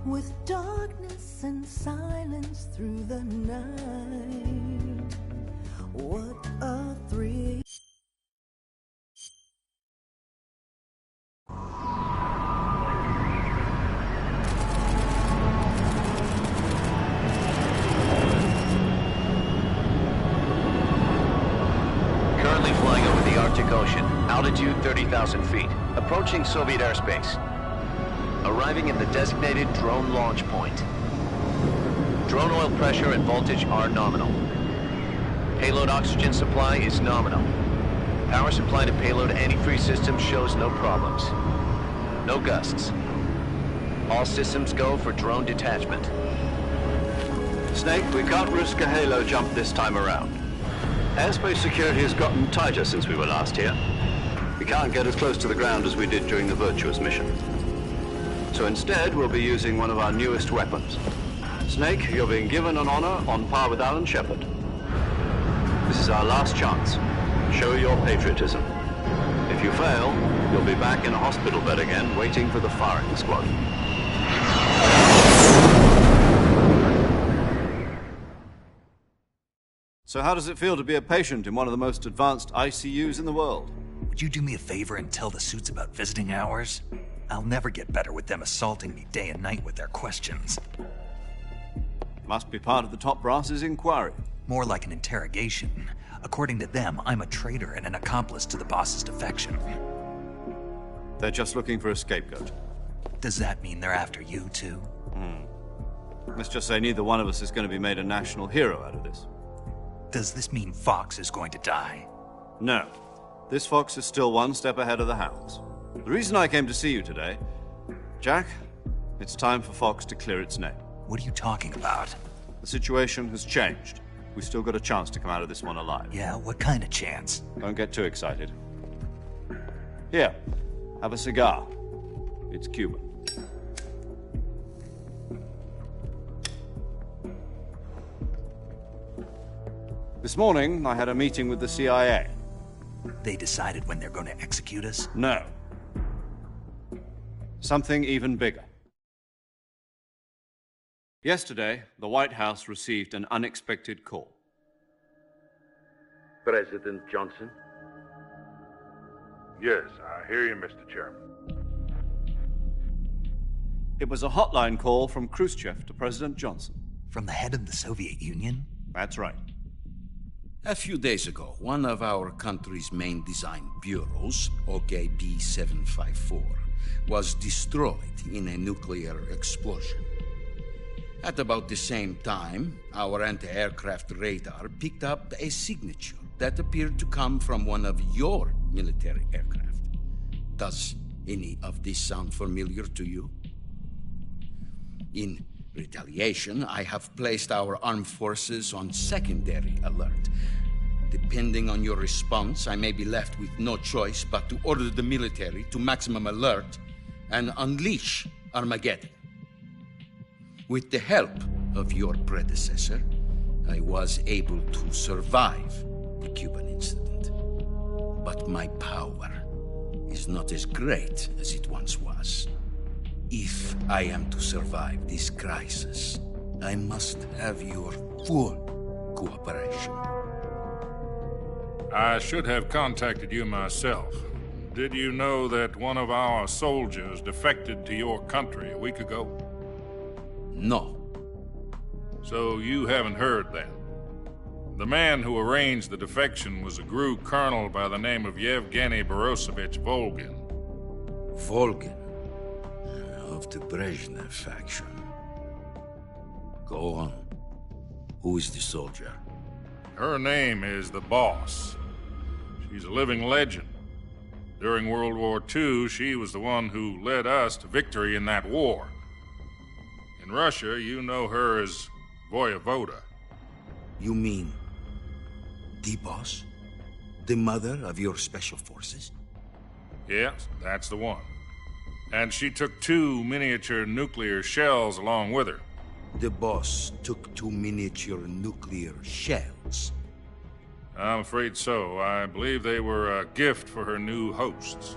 With darkness and silence through the night, what a thrill. Currently flying over the Arctic Ocean, altitude 30,000 feet, approaching Soviet airspace. Arriving at the designated drone launch point. Drone oil pressure and voltage are nominal. Payload oxygen supply is nominal. Power supply to payload antifreeze system shows no problems. No gusts. All systems go for drone detachment. Snake, we can't risk a halo jump this time around. Airspace security has gotten tighter since we were last here. We can't get as close to the ground as we did during the Virtuous mission. So instead, we'll be using one of our newest weapons. Snake, you're being given an honor on par with Alan Shepard. This is our last chance. Show your patriotism. If you fail, you'll be back in a hospital bed again, waiting for the firing squad. So how does it feel to be a patient in one of the most advanced ICUs in the world? Would you do me a favor and tell the suits about visiting hours? I'll never get better with them assaulting me day and night with their questions. Must be part of the top brass's inquiry. More like an interrogation. According to them, I'm a traitor and an accomplice to the boss's defection. They're just looking for a scapegoat. Does that mean they're after you, too? Let's just say neither one of us is going to be made a national hero out of this. Does this mean Fox is going to die? No. This Fox is still one step ahead of the Hounds. The reason I came to see you today, Jack, it's time for Fox to clear its name. What are you talking about? The situation has changed. We've still got a chance to come out of this one alive. Yeah, what kind of chance? Don't get too excited. Here, have a cigar. It's Cuban. This morning, I had a meeting with the CIA. They decided when they're going to execute us? No. Something even bigger. Yesterday, the White House received an unexpected call. President Johnson? Yes, I hear you, Mr. Chairman. It was a hotline call from Khrushchev to President Johnson. From the head of the Soviet Union? That's right. A few days ago, one of our country's main design bureaus, OKB 754, was destroyed in a nuclear explosion. At about the same time, our anti-aircraft radar picked up a signature that appeared to come from one of your military aircraft. Does any of this sound familiar to you? In retaliation, I have placed our armed forces on secondary alert. Depending on your response, I may be left with no choice but to order the military to maximum alert and unleash Armageddon. With the help of your predecessor, I was able to survive the Cuban incident. But my power is not as great as it once was. If I am to survive this crisis, I must have your full cooperation. I should have contacted you myself. Did you know that one of our soldiers defected to your country a week ago? No. So you haven't heard then? The man who arranged the defection was a GRU colonel by the name of Yevgeny Borosovich Volgin. Volgin? Of the Brezhnev faction. Go on. Who is the soldier? Her name is the Boss. She's a living legend. During World War II, she was the one who led us to victory in that war. In Russia, you know her as Voyevoda. You mean the Boss? The mother of your special forces? Yes, that's the one. And she took 2 miniature nuclear shells along with her. The Boss took 2 miniature nuclear shells? I'm afraid so. I believe they were a gift for her new hosts.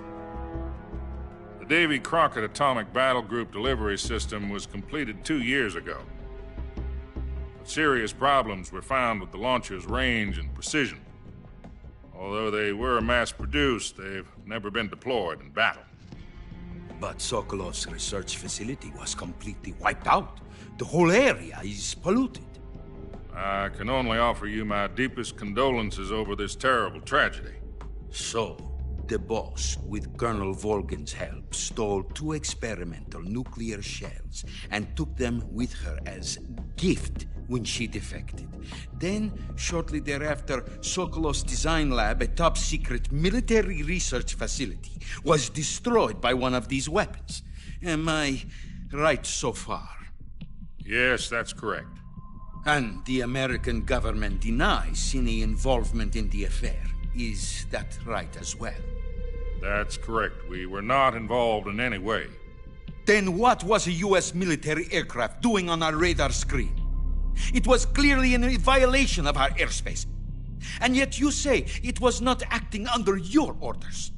The Davy Crockett Atomic Battle Group delivery system was completed 2 years ago. But serious problems were found with the launcher's range and precision. Although they were mass-produced, they've never been deployed in battle. But Sokolov's research facility was completely wiped out. The whole area is polluted. I can only offer you my deepest condolences over this terrible tragedy. So, the Boss, with Colonel Volgin's help, stole 2 experimental nuclear shells and took them with her as gift when she defected. Then, shortly thereafter, Sokolov's design lab, a top-secret military research facility, was destroyed by one of these weapons. Am I right so far? Yes, that's correct. And the American government denies any involvement in the affair. Is that right as well? That's correct. We were not involved in any way. Then what was a U.S. military aircraft doing on our radar screen? It was clearly in violation of our airspace. And yet you say it was not acting under your orders.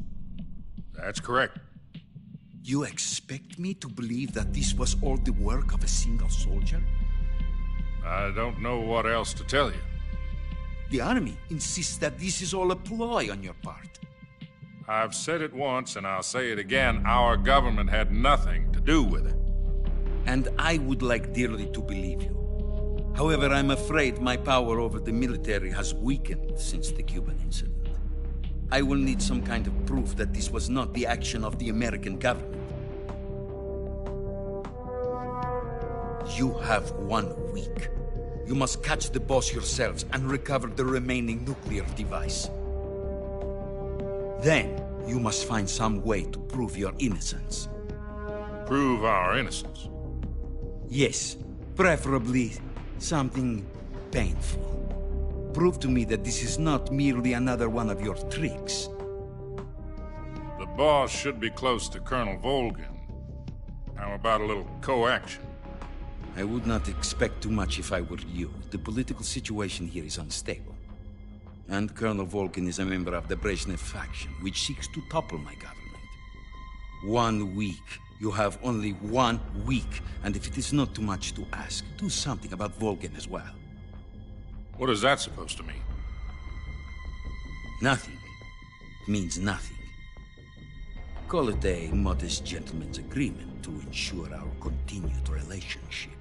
That's correct. You expect me to believe that this was all the work of a single soldier? I don't know what else to tell you. The Army insists that this is all a ploy on your part. I've said it once, and I'll say it again. Our government had nothing to do with it. And I would like dearly to believe you. However, I'm afraid my power over the military has weakened since the Cuban incident. I will need some kind of proof that this was not the action of the American government. You have 1 week. You must catch the Boss yourselves and recover the remaining nuclear device. Then, you must find some way to prove your innocence. Prove our innocence? Yes, preferably something painful. Prove to me that this is not merely another one of your tricks. The Boss should be close to Colonel Volgin. How about a little coaction? I would not expect too much if I were you. The political situation here is unstable. And Colonel Volgin is a member of the Brezhnev faction, which seeks to topple my government. 1 week. You have only 1 week, and if it is not too much to ask, do something about Volgin as well. What is that supposed to mean? Nothing. It means nothing. Call it a modest gentleman's agreement to ensure our continued relationship.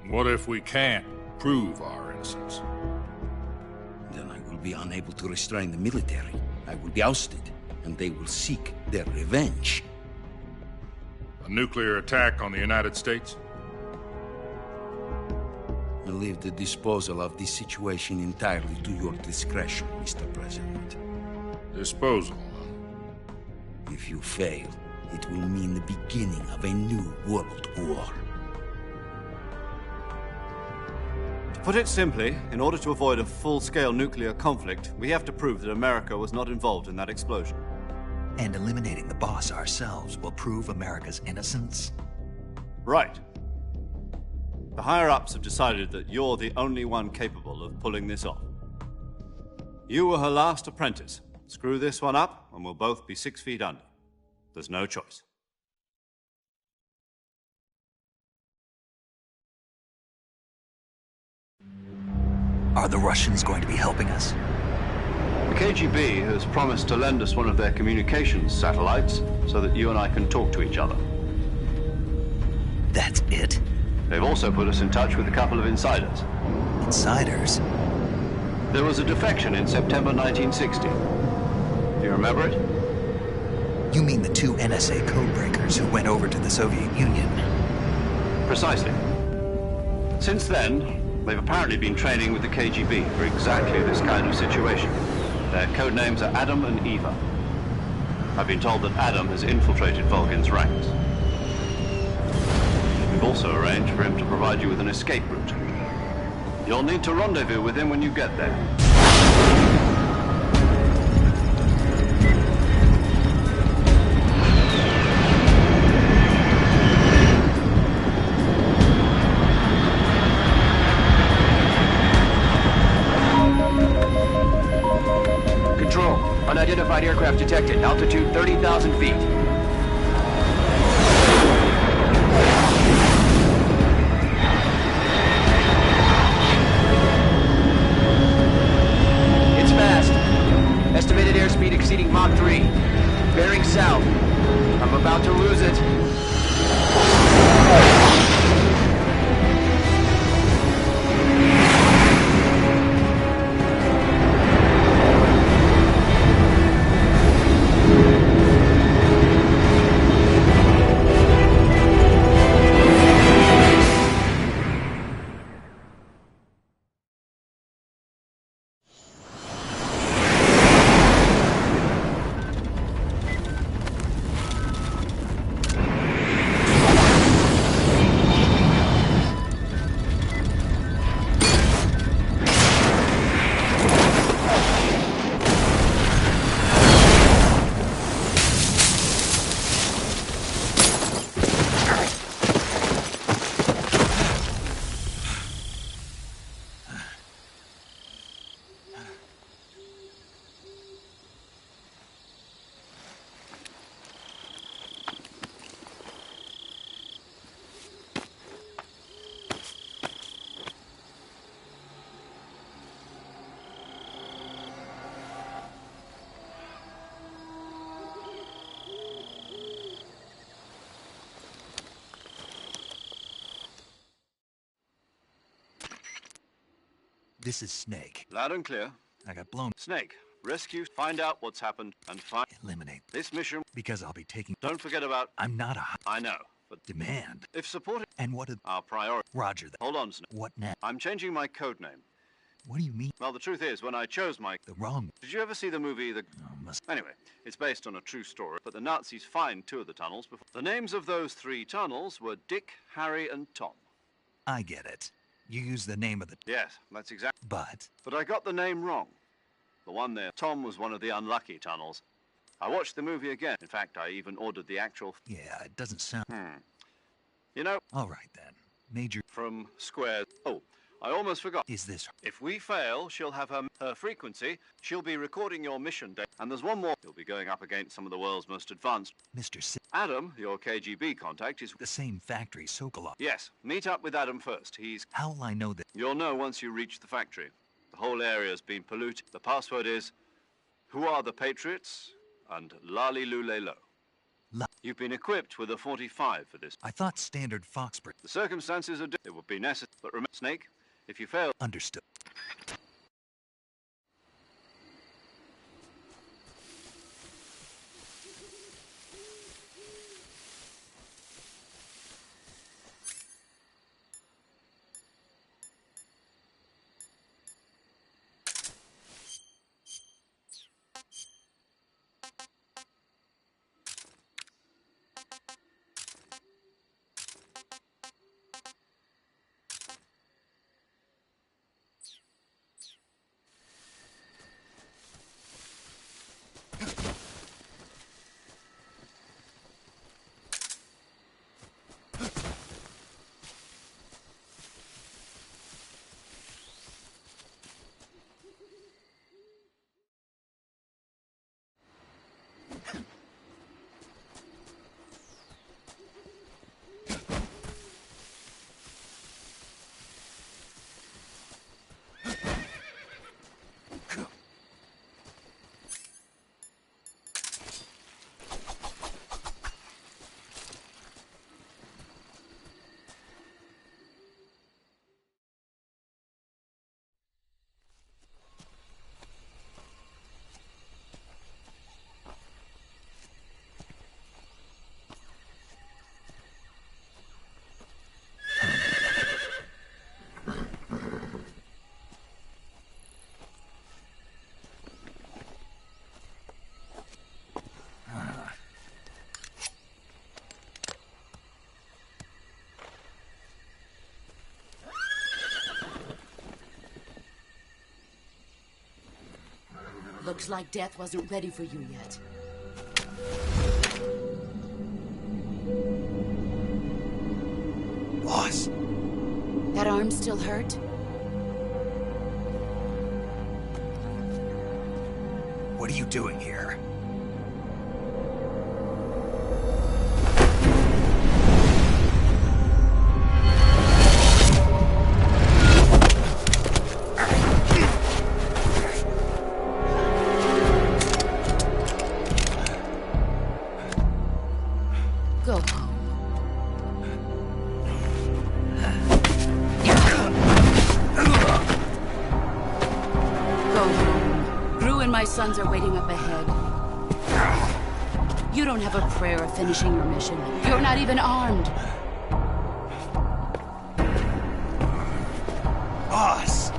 What if we can't prove our innocence? Then I will be unable to restrain the military. I will be ousted, and they will seek their revenge. A nuclear attack on the United States? I leave the disposal of this situation entirely to your discretion, Mr. President. Disposal? If you fail, it will mean the beginning of a new world war. To put it simply, in order to avoid a full-scale nuclear conflict, we have to prove that America was not involved in that explosion. And eliminating the Boss ourselves will prove America's innocence? Right. The higher-ups have decided that you're the only one capable of pulling this off. You were her last apprentice. Screw this one up, and we'll both be 6 feet under. There's no choice. Are the Russians going to be helping us? The KGB has promised to lend us one of their communications satellites so that you and I can talk to each other. That's it? They've also put us in touch with a couple of insiders. Insiders? There was a defection in September 1960. Do you remember it? You mean the 2 NSA codebreakers who went over to the Soviet Union? Precisely. Since then, they've apparently been training with the KGB for exactly this kind of situation. Their code names are Adam and Eva. I've been told that Adam has infiltrated Volgin's ranks. We've also arranged for him to provide you with an escape route. You'll need to rendezvous with him when you get there. Control, unidentified aircraft detected, altitude 30,000 feet. It's fast. Estimated airspeed exceeding Mach 3. Bearing south. I'm about to lose it. This is Snake. Loud and clear. I got blown. Snake, rescue, find out what's happened, and eliminate this mission. Because I'll be taking... Don't forget about... I'm not a... I know, but... Demand. If supported... And what is... Our priority... Roger that. Hold on, Snake. What now? I'm changing my code name. What do you mean? Well, the truth is, when I chose my... The wrong... Did you ever see the movie The... Anyway, it's based on a true story, but the Nazis fined 2 of the tunnels before... The names of those 3 tunnels were Dick, Harry, and Tom. I get it. You used the name of the... Yes, that's exactly... But I got the name wrong. The one there, Tom, was one of the unlucky tunnels. I watched the movie again. In fact, I even ordered the actual... Yeah, it doesn't sound... You know... All right, then. Major... From Square... Oh, I almost forgot. Is this... If we fail, she'll have her frequency. She'll be recording your mission date. And there's one more. You'll be going up against some of the world's most advanced... Mr. Adam, your KGB contact, is... The same factory, Sokolov. Yes, meet up with Adam first. He's... How'll I know that? You'll know once you reach the factory. The whole area's been polluted. The password is... Who are the Patriots? And Lali Lule Lo. You've been equipped with a 45 for this. I thought standard Foxborough. The circumstances are... It would be necessary. But remember, Snake, if you fail... Understood. Looks like death wasn't ready for you yet. Boss. That arm still hurt? What are you doing here? Go home. Go home. Gru and my sons are waiting up ahead. You don't have a prayer of finishing your mission. You're not even armed. Boss!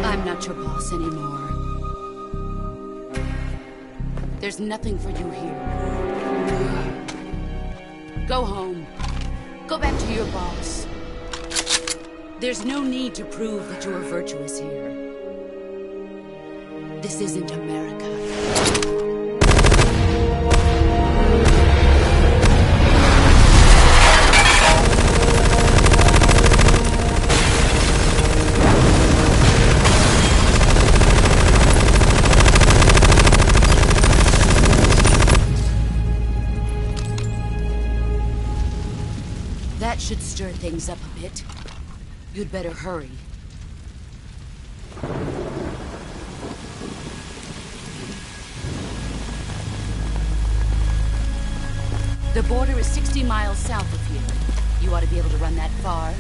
I'm not your boss anymore. There's nothing for you here. Go home. Go back to your boss. There's no need to prove that you are virtuous here. This isn't America. That should stir things up a bit. You'd better hurry. The border is 60 miles south of here. You ought to be able to run that far.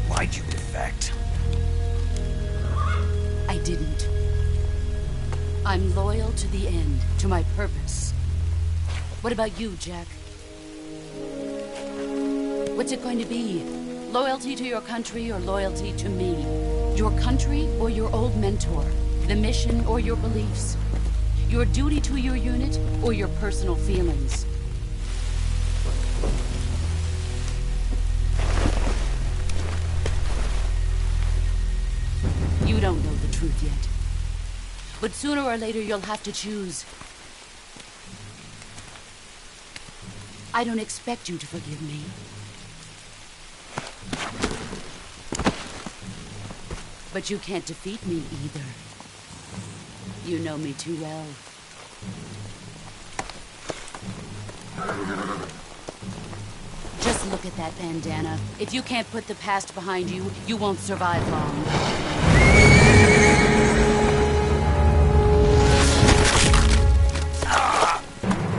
Why'd you defect? I didn't. I'm loyal to the end, to my purpose. What about you, Jack? What's it going to be? Loyalty to your country or loyalty to me? Your country or your old mentor? The mission or your beliefs? Your duty to your unit or your personal feelings? You don't know the truth yet. But sooner or later, you'll have to choose. I don't expect you to forgive me. But you can't defeat me either. You know me too well. Just look at that bandana. If you can't put the past behind you, you won't survive long.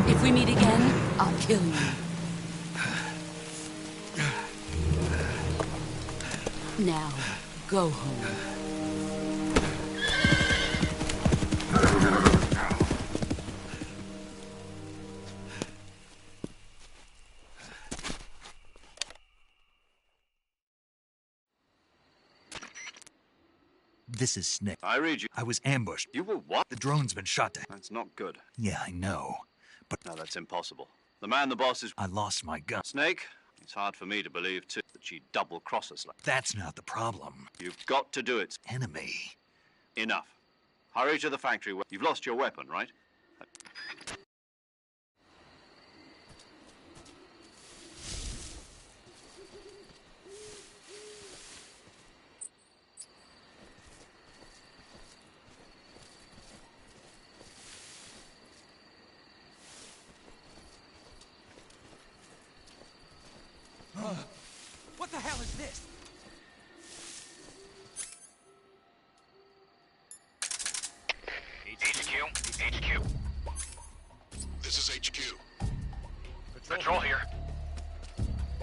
If we meet again, I'll kill you. Now, go home. This is Snake. I read you. I was ambushed. You were what? The drone's been shot down. That's not good. Yeah, I know. But No, that's impossible. The man the boss is... I lost my gun. Snake, it's hard for me to believe, too, that she'd double-cross us like... That's not the problem. You've got to do it. Enemy. Enough. Hurry to the factory. You've lost your weapon, right? What the hell is this? HQ. This is HQ. Patrol here.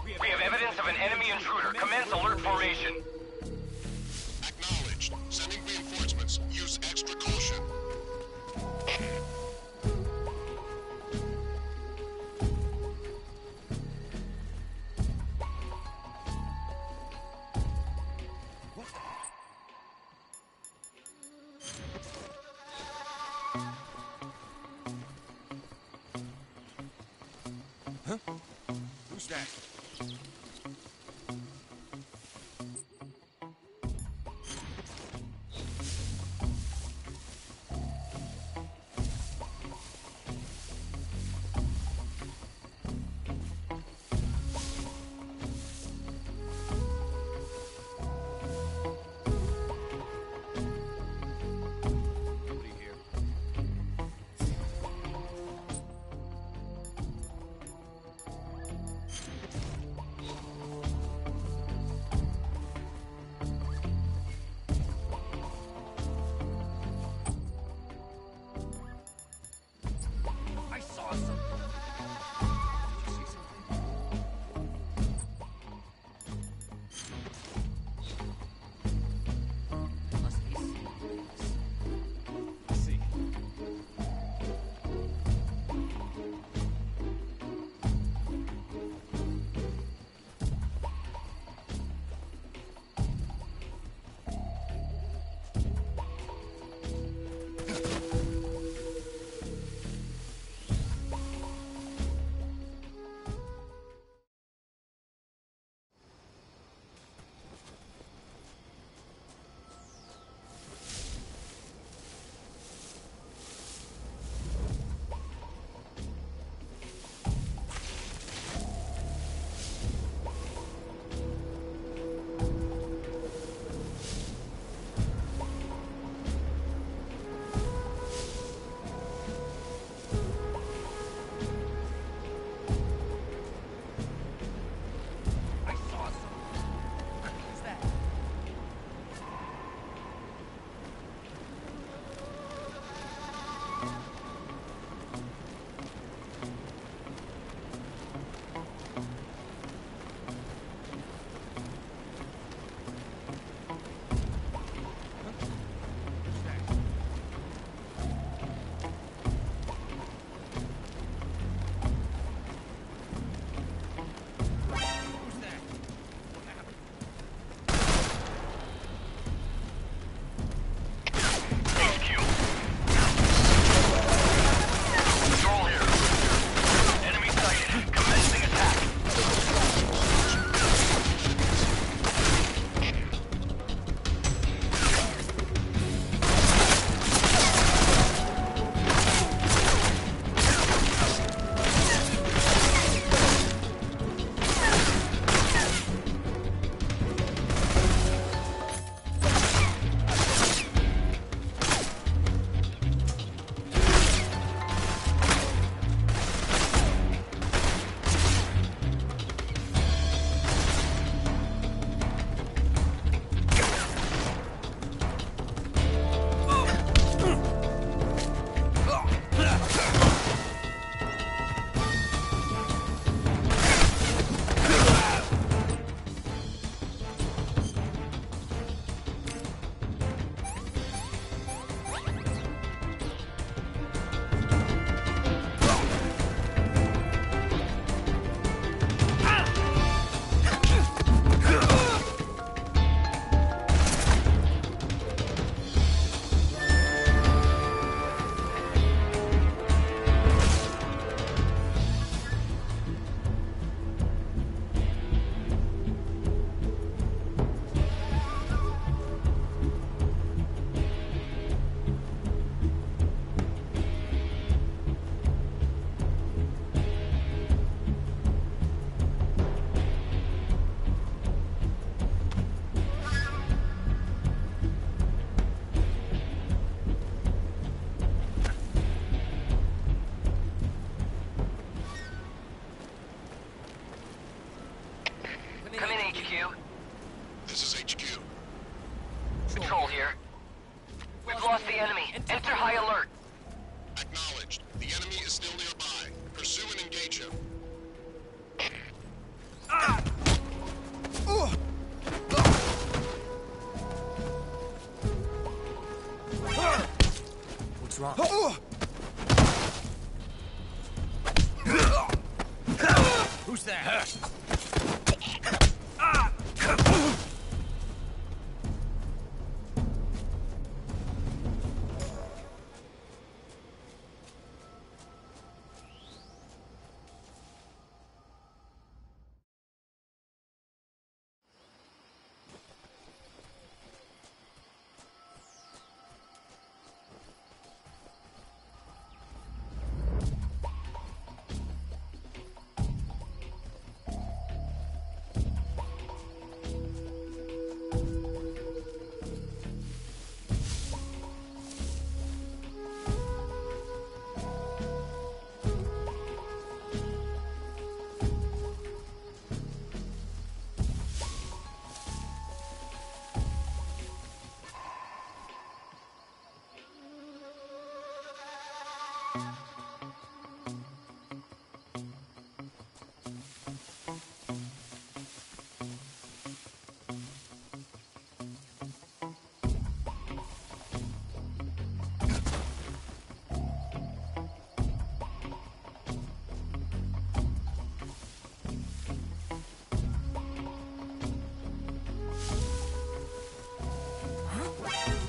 We have evidence of an enemy intruder. Commence alert formation. Acknowledged. Sending reinforcements. Use extra caution. Who's that?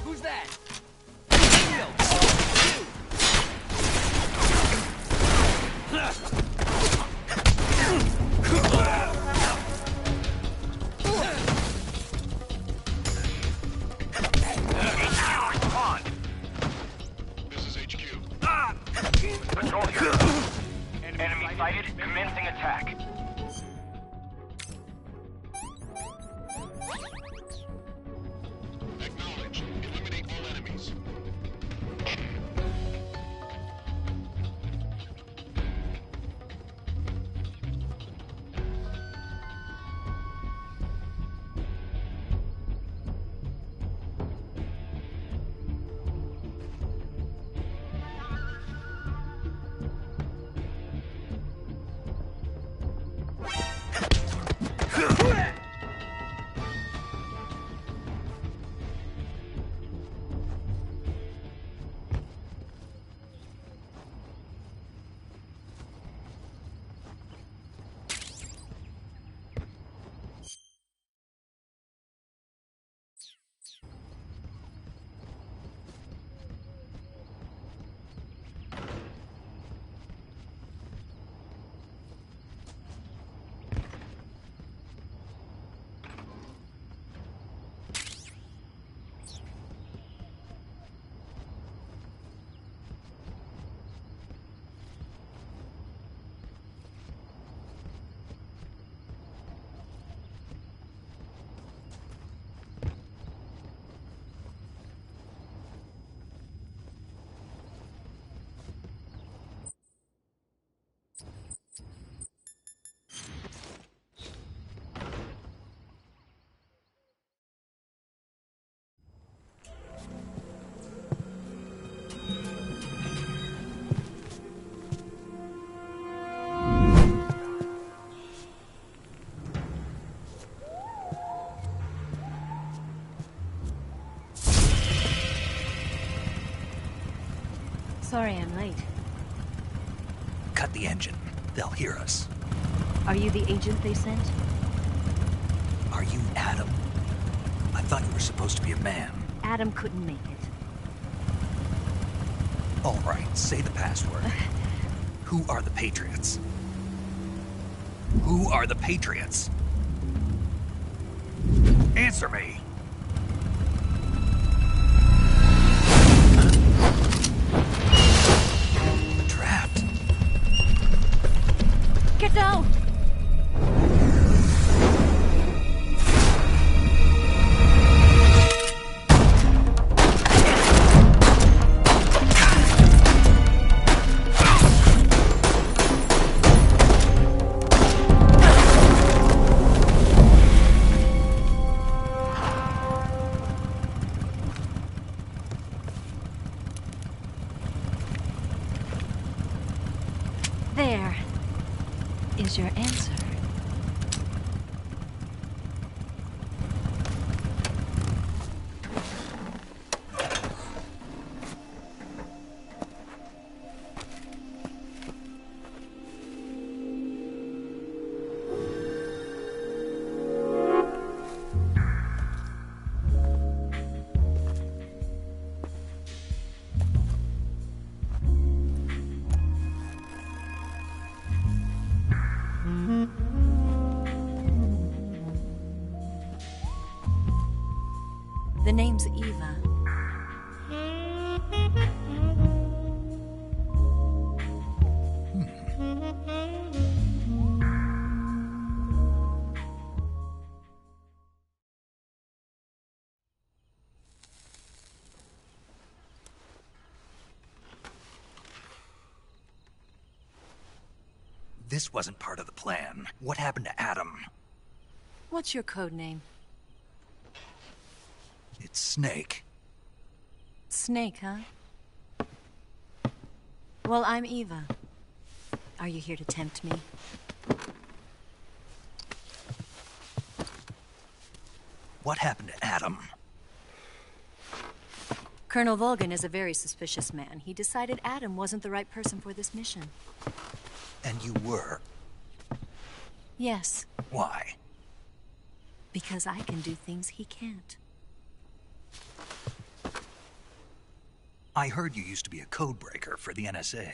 Who's that? This is HQ. Patrol here. Enemy sighted. Commencing attack. Acknowledge. Eliminate all enemies. Sorry I'm late. Cut the engine. They'll hear us. Are you the agent they sent? Are you Adam? I thought you were supposed to be a man. Adam couldn't make it. All right, say the password. Who are the Patriots? Who are the Patriots? Answer me! Trapped. Get down! There is your answer. The name's Eva. This wasn't part of the plan. What happened to Adam? What's your code name? It's Snake. Snake, huh? Well, I'm Eva. Are you here to tempt me? What happened to Adam? Colonel Volgan is a very suspicious man. He decided Adam wasn't the right person for this mission. And you were? Yes. Why? Because I can do things he can't. I heard you used to be a codebreaker for the NSA.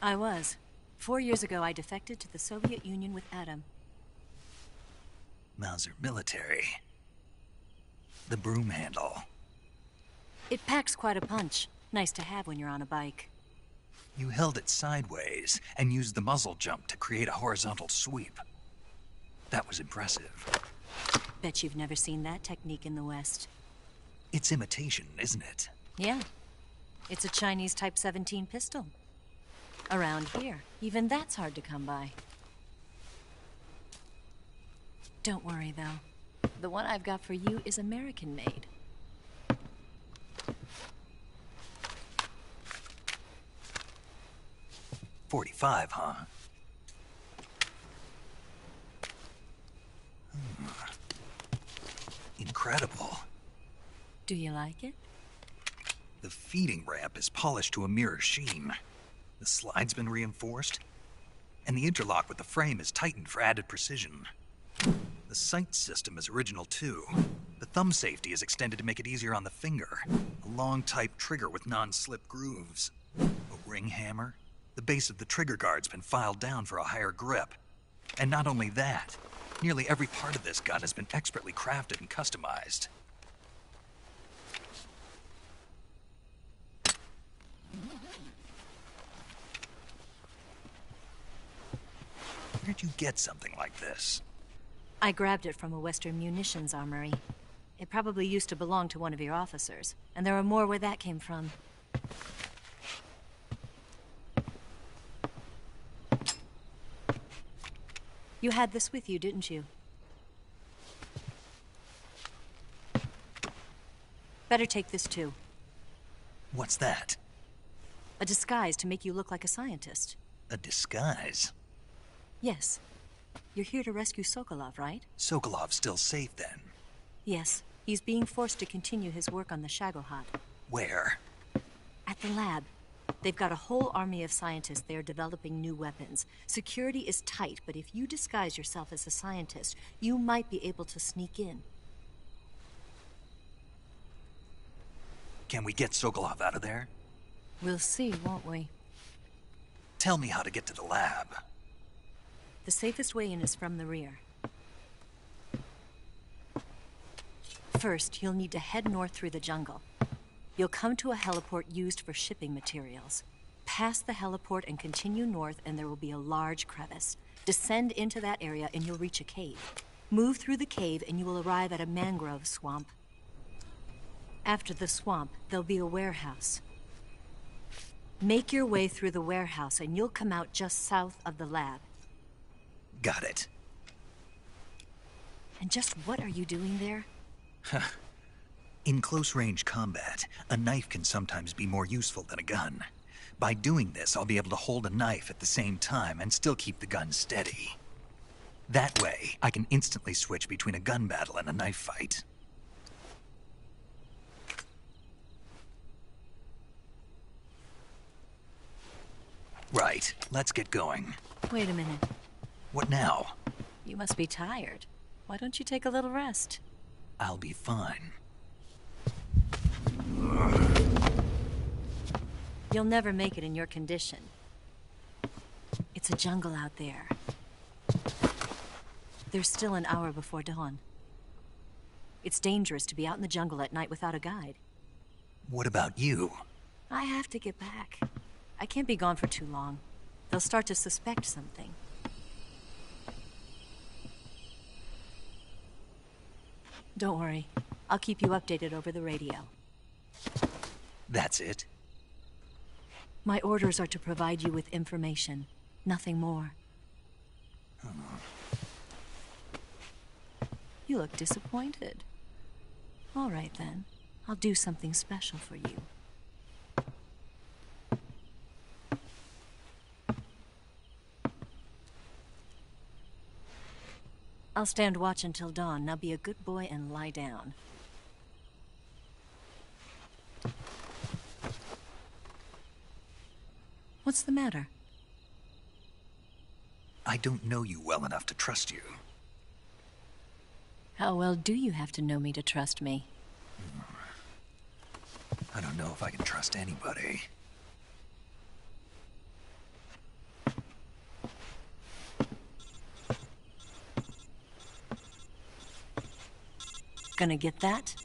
I was. 4 years ago, I defected to the Soviet Union with Adam. Mauser military. The broom handle. It packs quite a punch. Nice to have when you're on a bike. You held it sideways and used the muzzle jump to create a horizontal sweep. That was impressive. Bet you've never seen that technique in the West. It's imitation, isn't it? Yeah. It's a Chinese Type 17 pistol. Around here, even that's hard to come by. Don't worry, though. The one I've got for you is American-made. .45, huh? Incredible. Do you like it? The feeding ramp is polished to a mirror sheen. The slide's been reinforced, and the interlock with the frame is tightened for added precision. The sight system is original too. The thumb safety is extended to make it easier on the finger. A long type trigger with non-slip grooves. A ring hammer. The base of the trigger guard's been filed down for a higher grip. And not only that, nearly every part of this gun has been expertly crafted and customized. Where'd you get something like this? I grabbed it from a Western munitions armory. It probably used to belong to one of your officers, and there are more where that came from. You had this with you, didn't you? Better take this too. What's that? A disguise to make you look like a scientist. A disguise? Yes. You're here to rescue Sokolov, right? Sokolov's still safe then? Yes. He's being forced to continue his work on the Shagohod. Where? At the lab. They've got a whole army of scientists there developing new weapons. Security is tight, but if you disguise yourself as a scientist, you might be able to sneak in. Can we get Sokolov out of there? We'll see, won't we? Tell me how to get to the lab. The safest way in is from the rear. First, you'll need to head north through the jungle. You'll come to a heliport used for shipping materials. Pass the heliport and continue north, and there will be a large crevice. Descend into that area and you'll reach a cave. Move through the cave and you will arrive at a mangrove swamp. After the swamp, there'll be a warehouse. Make your way through the warehouse and you'll come out just south of the lab. Got it. And just what are you doing there? In close-range combat, a knife can sometimes be more useful than a gun. By doing this, I'll be able to hold a knife at the same time and still keep the gun steady. That way, I can instantly switch between a gun battle and a knife fight. Right, let's get going. Wait a minute. What now? You must be tired. Why don't you take a little rest? I'll be fine. You'll never make it in your condition. It's a jungle out there. There's still an hour before dawn. It's dangerous to be out in the jungle at night without a guide. What about you? I have to get back. I can't be gone for too long. They'll start to suspect something. Don't worry. I'll keep you updated over the radio. That's it? My orders are to provide you with information. Nothing more. You look disappointed. All right, then. I'll do something special for you. I'll stand watch until dawn. Now be a good boy and lie down. What's the matter? I don't know you well enough to trust you. How well do you have to know me to trust me? I don't know if I can trust anybody. Gonna get that?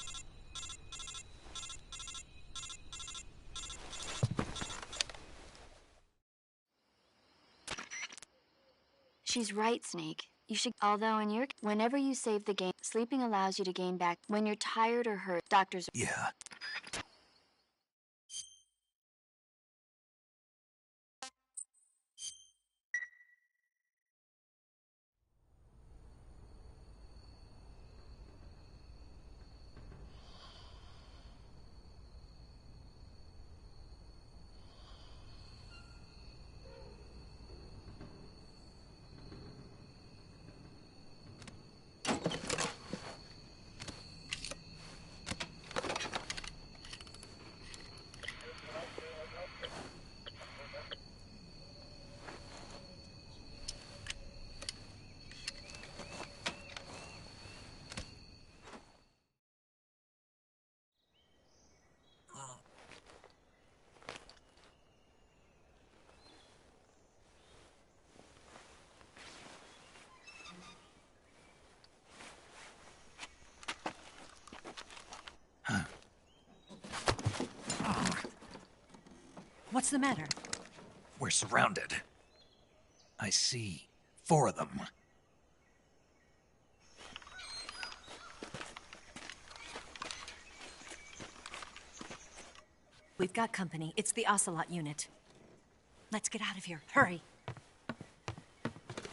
She's right, Snake. You should, although whenever you save the game, sleeping allows you to gain back when you're tired or hurt. Doctors. Yeah. What's the matter? We're surrounded. I see 4 of them. We've got company. It's the Ocelot unit. Let's get out of here. Hurry.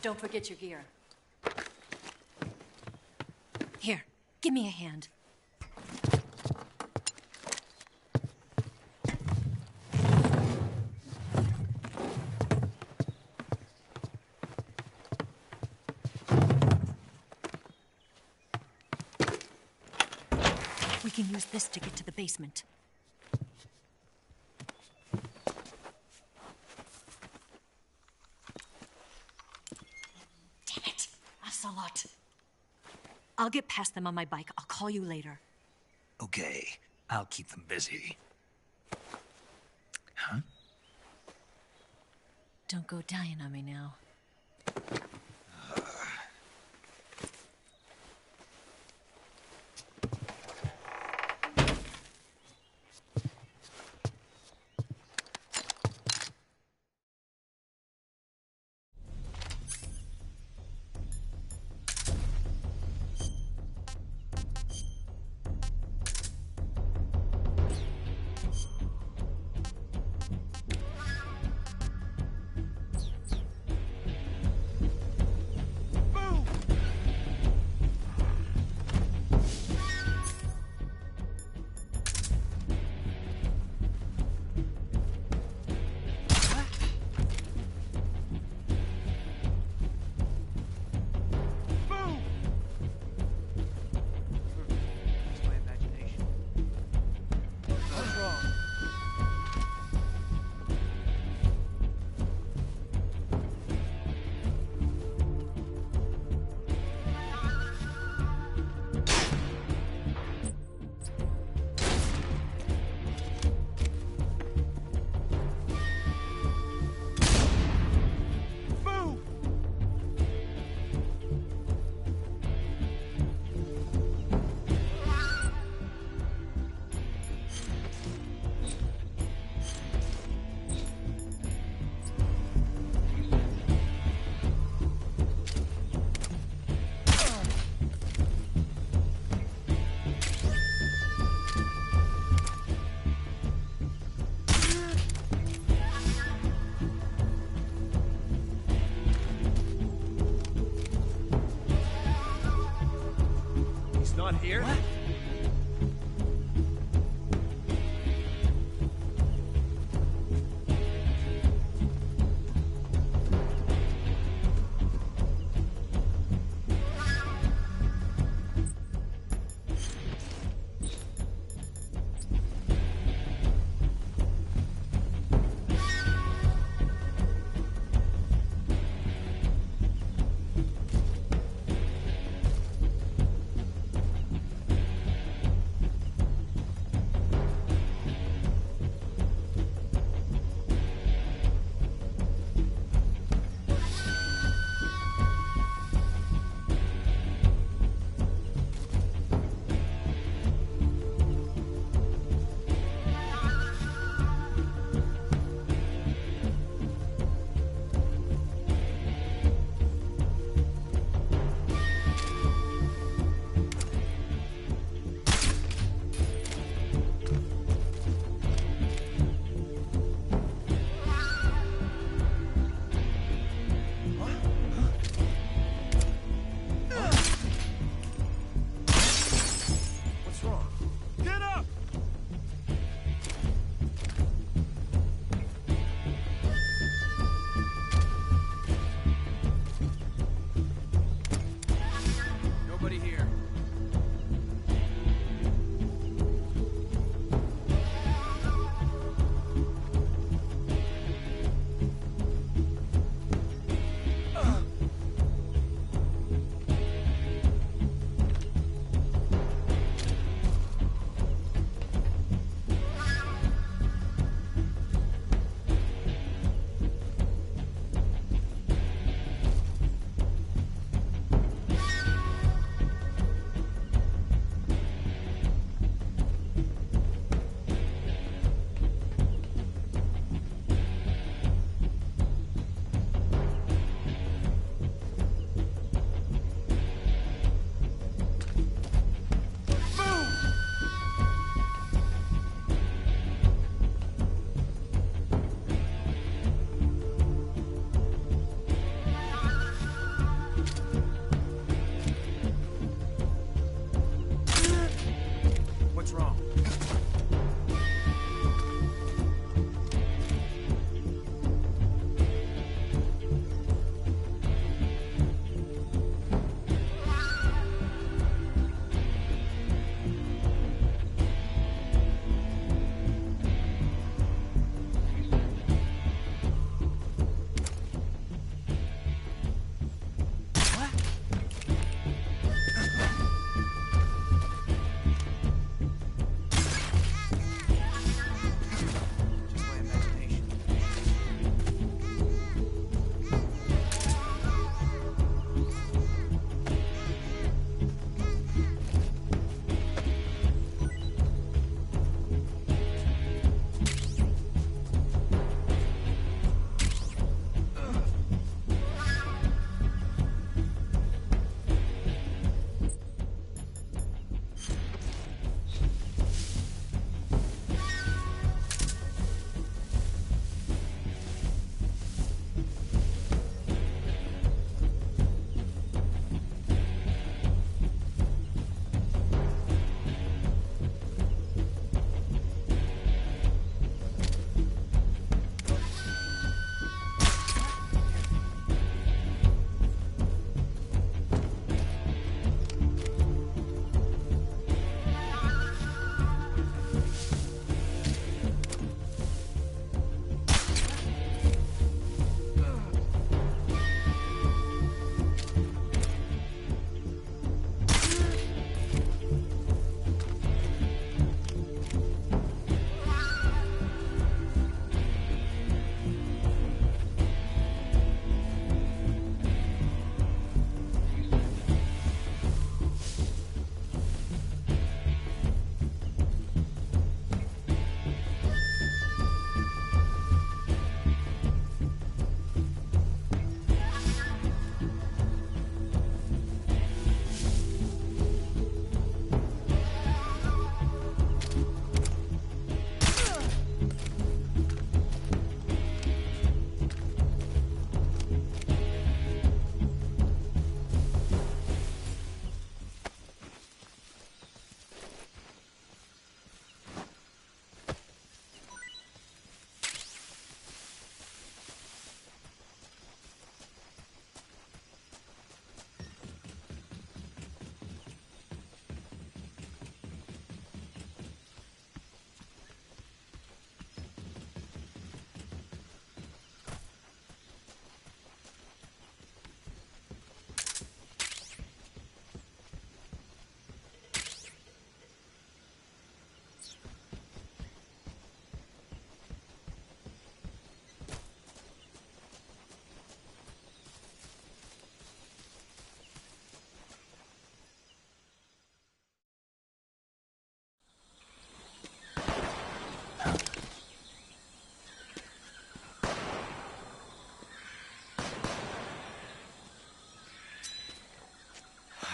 Don't forget your gear. Here, give me a hand. We can use this to get to the basement. Damn it! Ocelot. I'll get past them on my bike. I'll call you later. Okay, I'll keep them busy. Huh? Don't go dying on me now. Not here? What? What's wrong?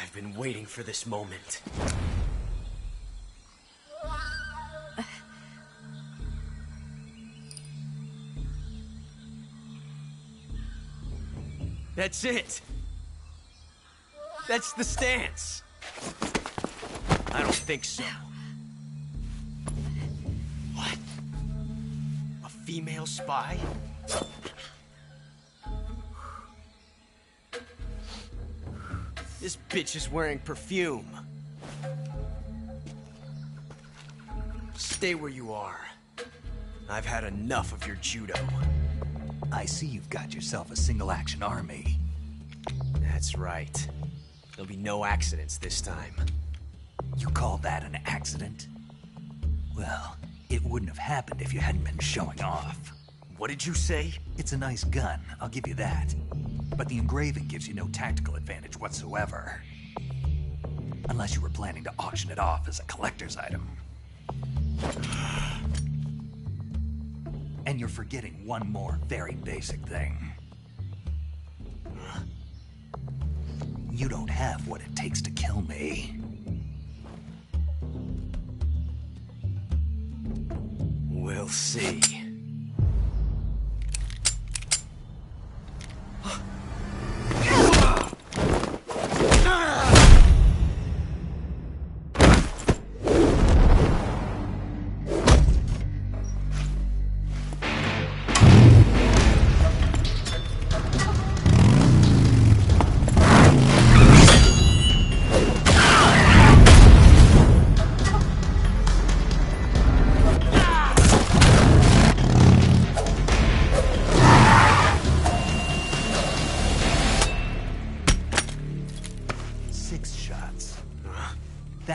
I've been waiting for this moment. That's it. That's the stance. I don't think so. What? A female spy? This bitch is wearing perfume. Stay where you are. I've had enough of your judo. I see you've got yourself a single-action army. That's right. There'll be no accidents this time. You call that an accident? Well, it wouldn't have happened if you hadn't been showing off. What did you say? It's a nice gun, I'll give you that. But the engraving gives you no tactical advantage whatsoever. Unless you were planning to auction it off as a collector's item. And you're forgetting one more very basic thing. You don't have what it takes to kill me. We'll see.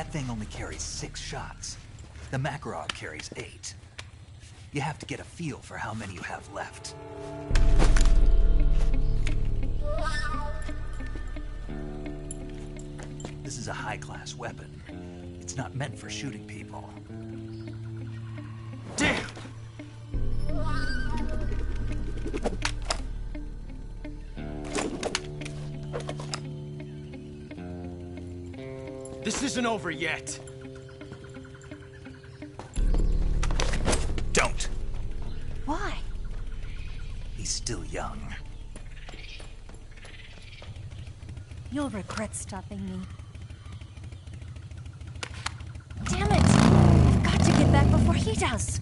That thing only carries 6 shots. The Makarov carries 8. You have to get a feel for how many you have left. This is a high-class weapon. It's not meant for shooting people. Damn! This isn't over yet. Don't. Why? He's still young. You'll regret stopping me. Damn it! I've got to get back before he does.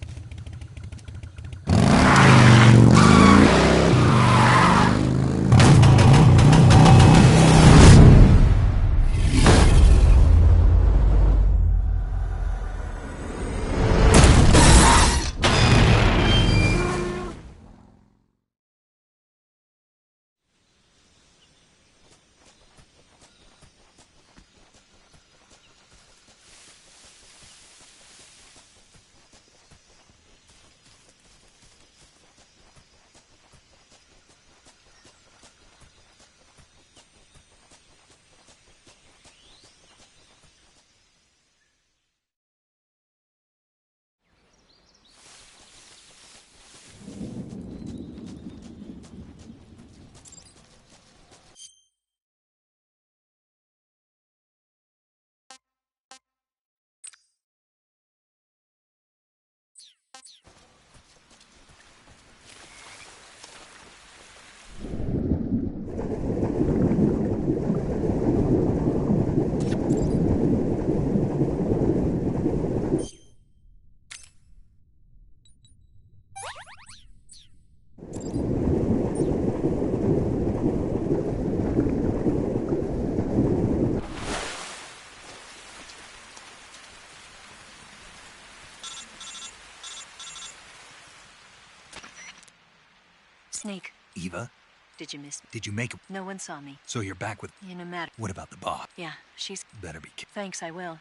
Snake. Eva? Did you miss me? Did you make... No one saw me. So you're back with... No matter. What about the boss? Yeah, she's... Better be... Thanks, I will.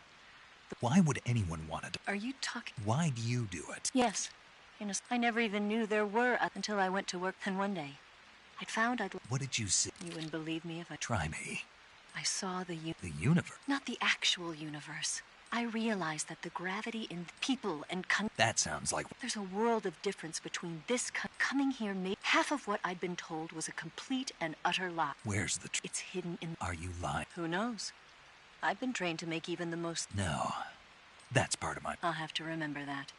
Why would anyone want to... Are you talking... Why do you do it? Yes. I never even knew there were until I went to work. And one day, I'd found I'd... What did you see? You wouldn't believe me if I... Try me. I saw the universe? Not the actual universe. I realized that the gravity in people and... That sounds like... There's a world of difference between this coming here made... Half of what I'd been told was a complete and utter lie. Where's the It's hidden in... Are you lying? Who knows? I've been trained to make even the most... No. That's part of my... I'll have to remember that.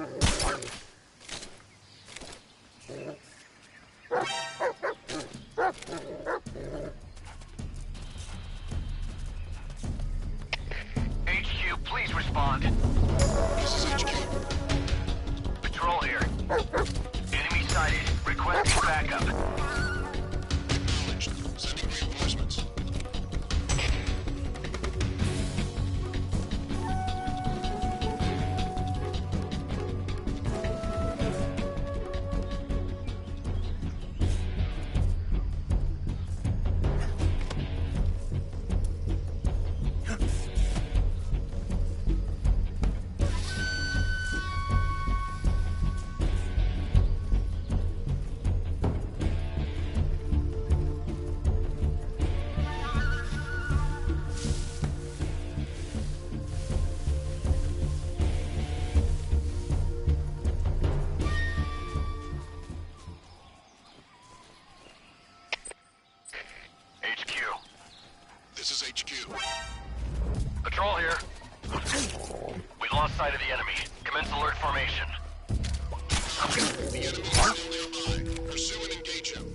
HQ, please respond. This is HQ. Patrol here. Enemy sighted. Requesting backup. Acknowledged. Sending reinforcements. This is HQ. Patrol here. We lost sight of the enemy. Commence alert formation. The enemy is still nearby. Pursue and engage him.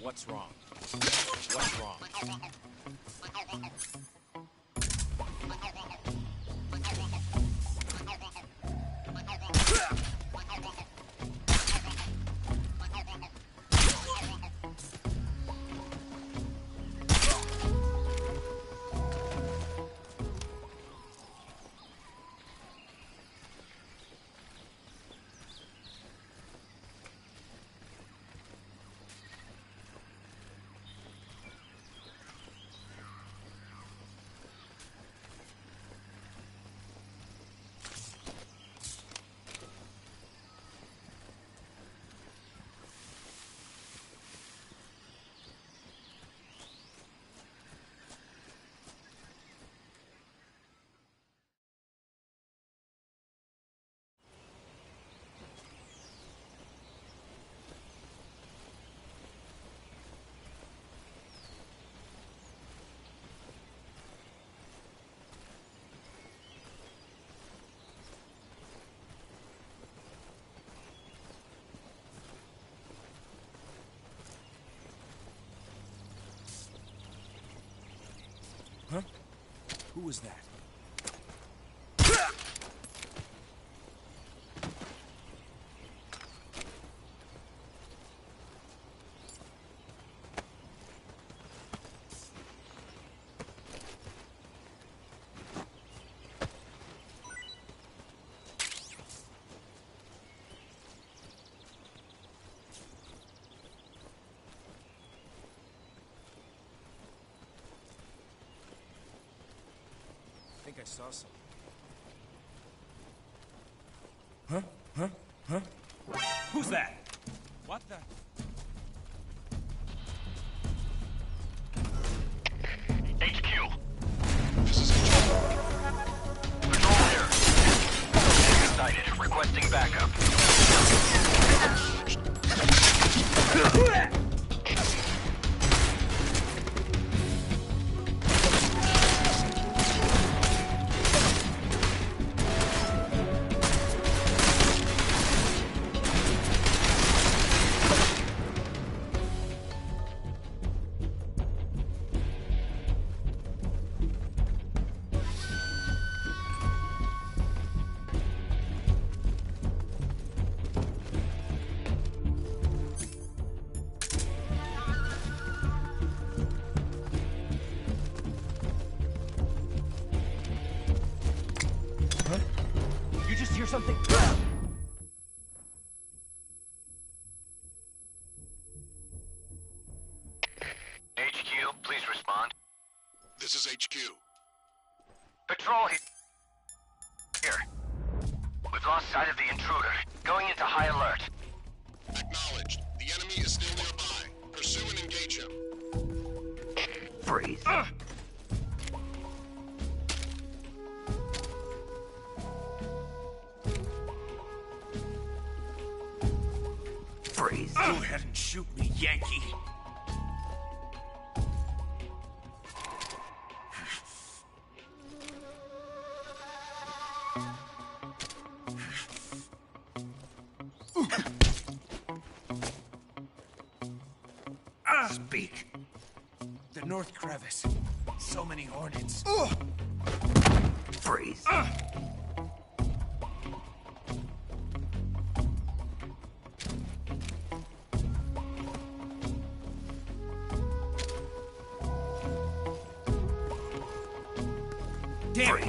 What's wrong? What's wrong? Huh? Who was that? saw some. Huh? Huh? Huh? Who's that? What the? HQ. This is Patrol here. Enemy sighted. Requesting backup. Something. HQ, please respond. This is HQ. Patrol here. We've lost sight of the intruder. Going into high alert. Acknowledged. The enemy is still nearby. Pursue and engage him. Freeze. Freeze. Go ahead and shoot me, Yankee. Speak. The North Crevice. So many Hornets. Freeze. Damn it!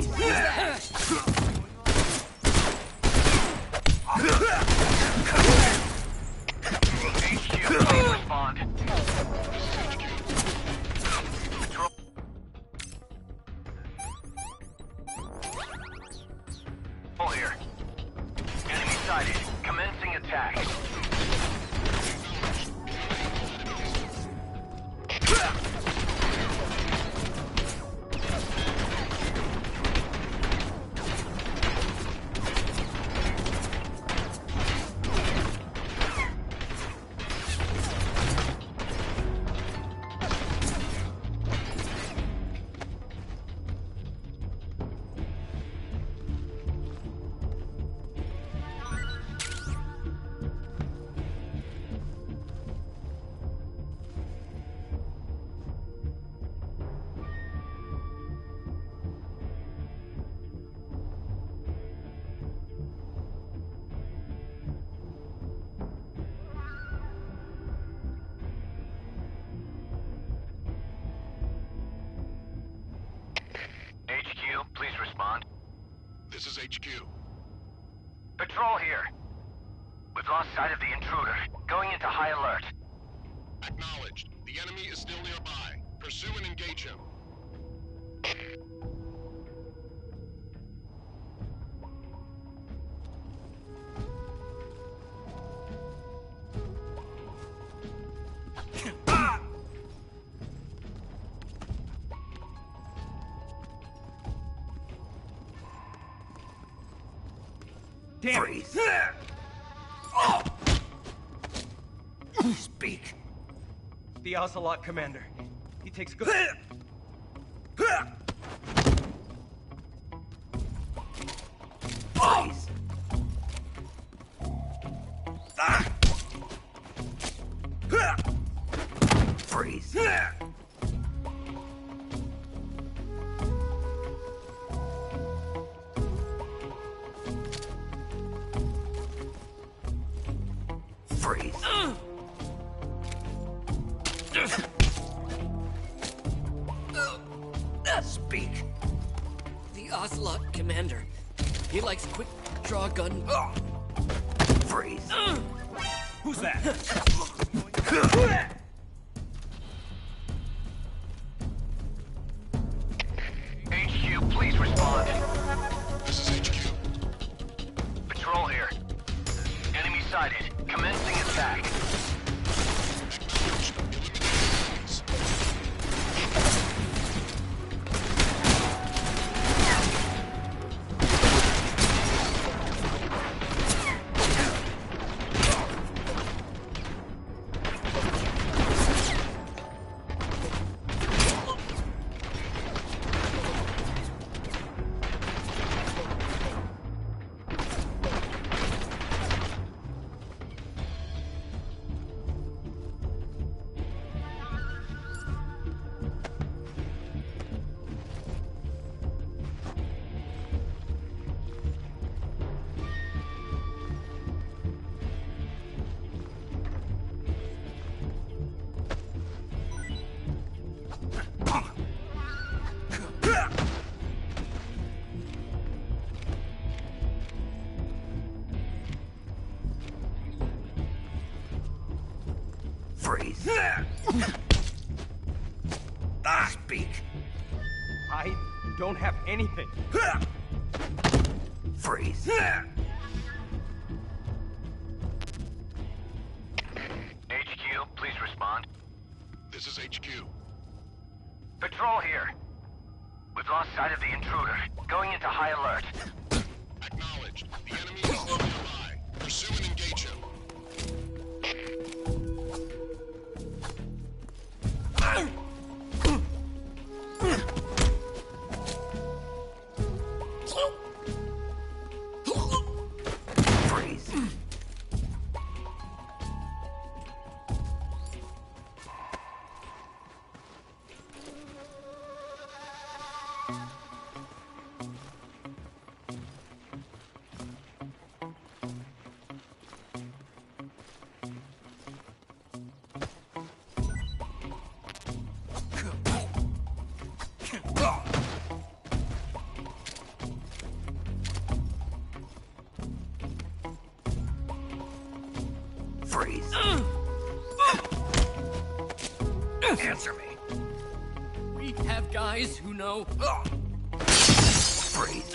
HQ, please respond. Patrol. Here. Enemy sighted. Commencing attack. HQ, please respond. This is HQ. Patrol here. We've lost sight of the intruder. Going into high alert. Acknowledged. The enemy is still nearby. Pursue and engage him. Damn Freeze. Oh. Speak. The Ocelot commander. He takes good. Freeze. Freeze. Freeze. Speak. The Ocelot commander. He likes quick draw gun. Freeze. Who's that? HQ, please respond. sighted. Commencing attack. Freeze. Speak. I don't have anything. Freeze. HQ, please respond. This is HQ. Patrol here. We've lost sight of the intruder. Going into high alert. Acknowledged. The enemy is still nearby. Pursue and engage him. Freeze. Freeze. Answer me. We have guys who know. Freeze.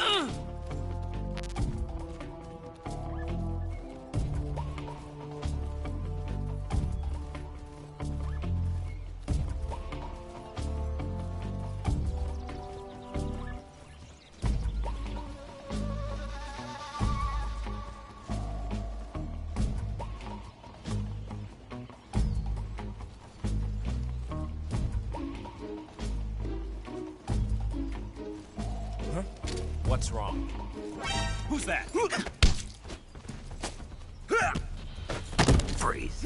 What's wrong? Who's that? Freeze.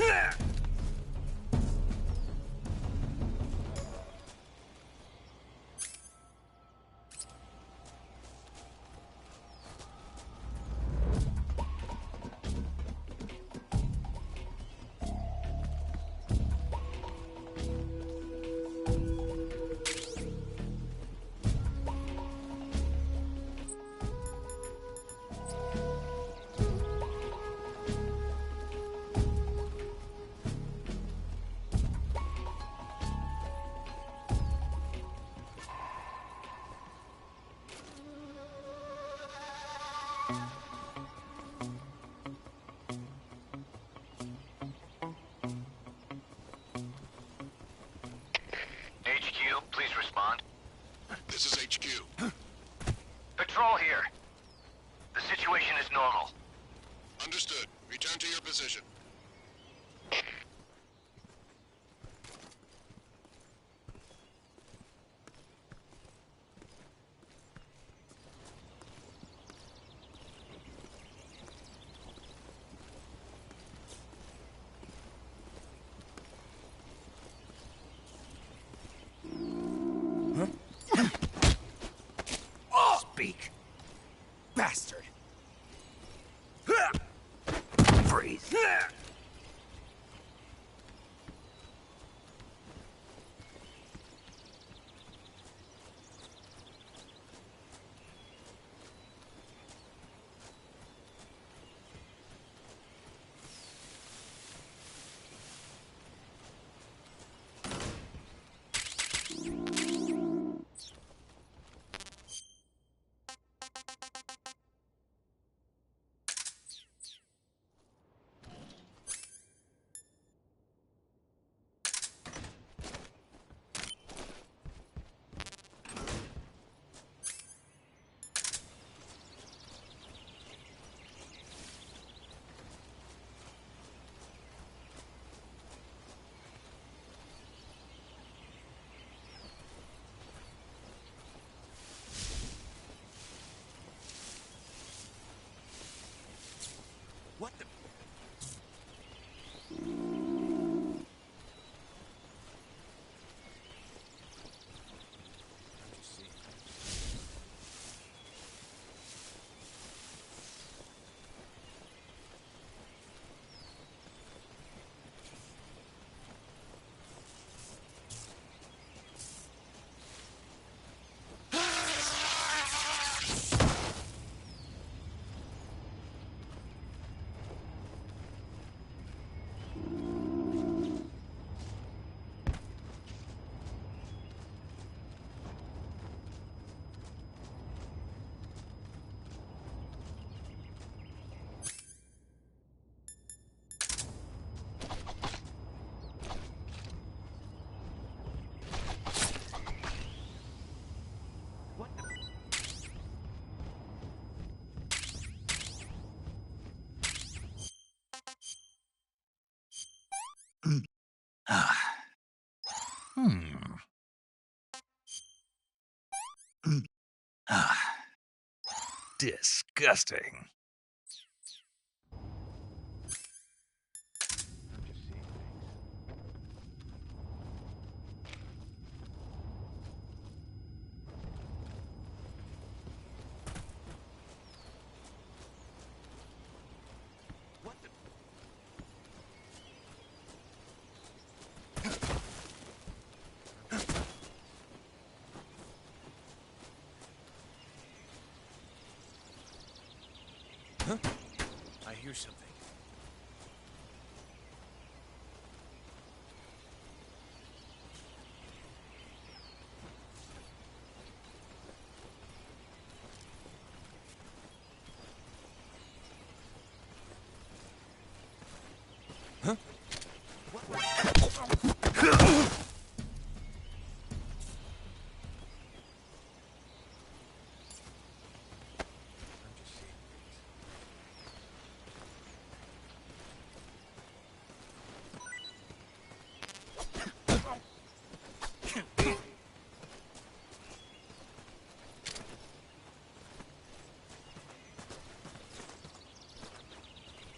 HQ, please respond. This is HQ. Patrol here. The situation is normal. Understood. Return to your position. Speak. Bastard. Freeze. Disgusting. Huh? I hear something. Huh?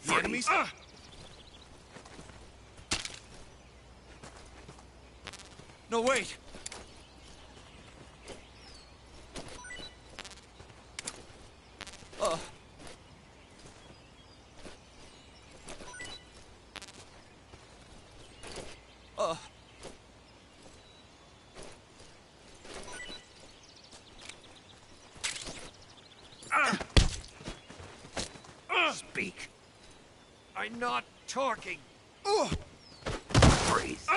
The enemies? No, wait! Speak. I'm not talking. Freeze.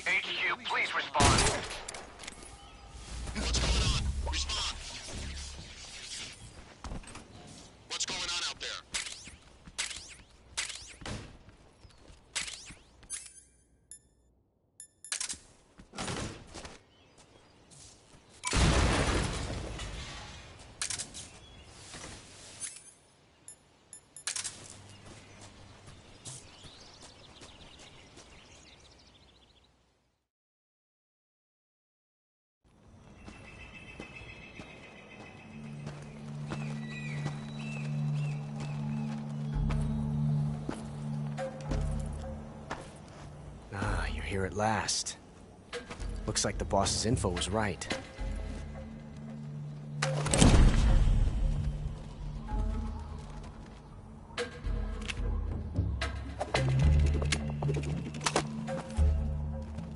HQ, please respond. What's going on? Respond. What's going on out there? Ah, you're here at last. Looks like the boss's info was right.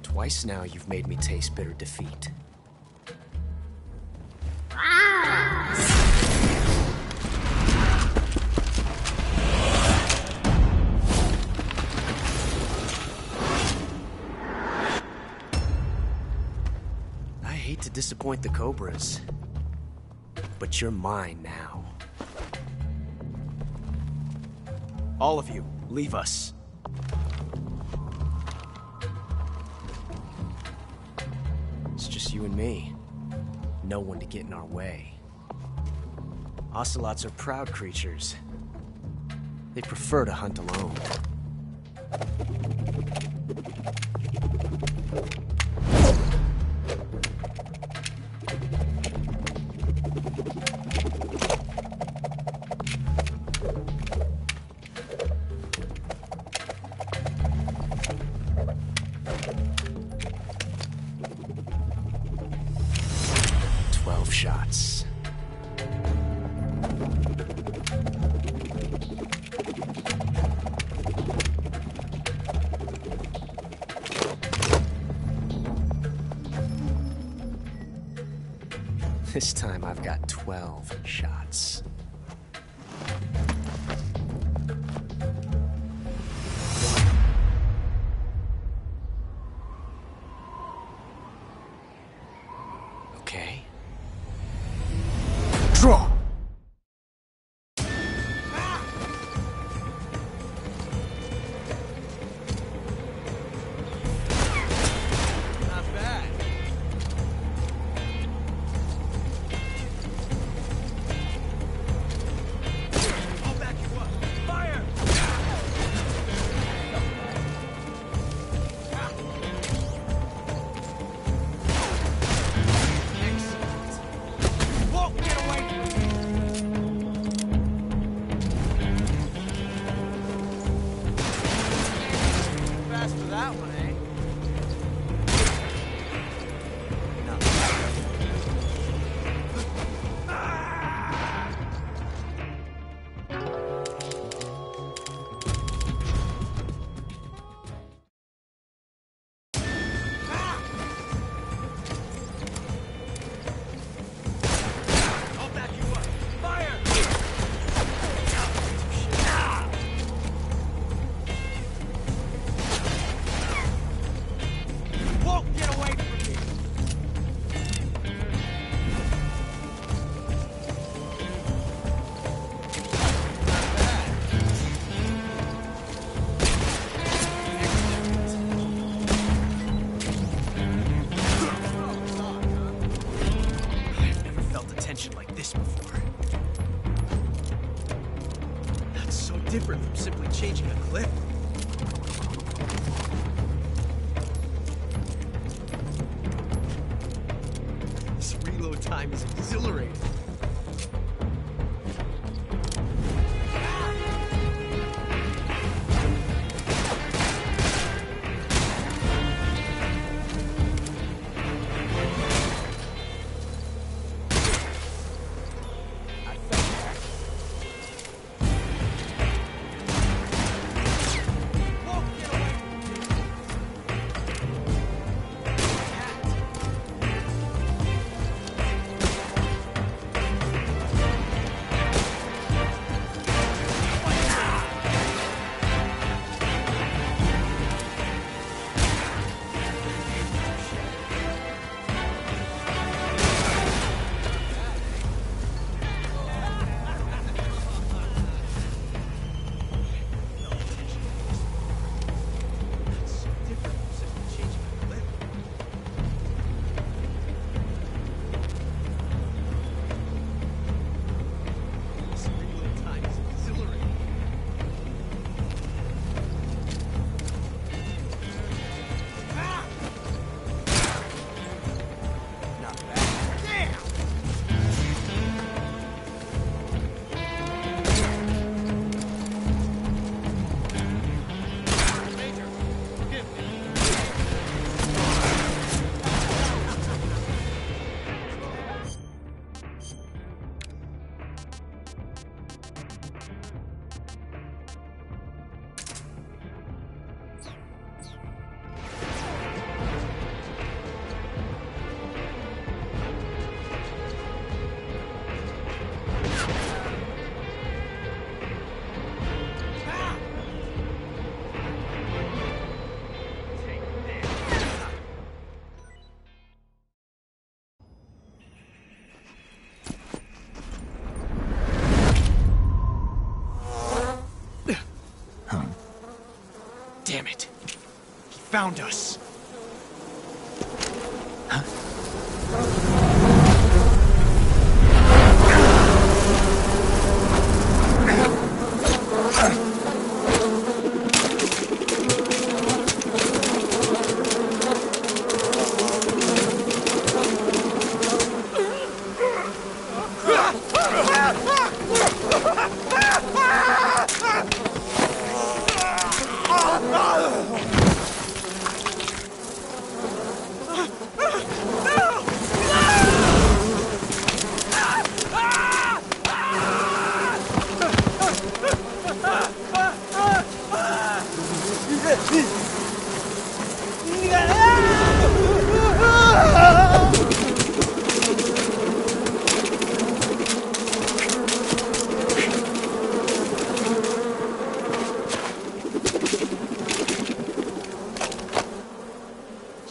Twice now you've made me taste bitter defeat. I hate to disappoint the Cobras, but you're mine now. All of you, leave us. It's just you and me. No one to get in our way. Ocelots are proud creatures. They prefer to hunt alone. Shots. This time I've got 12 shots. Okay. Draw! Not bad. a clip. This reload time is exhilarating. Damn it. He found us.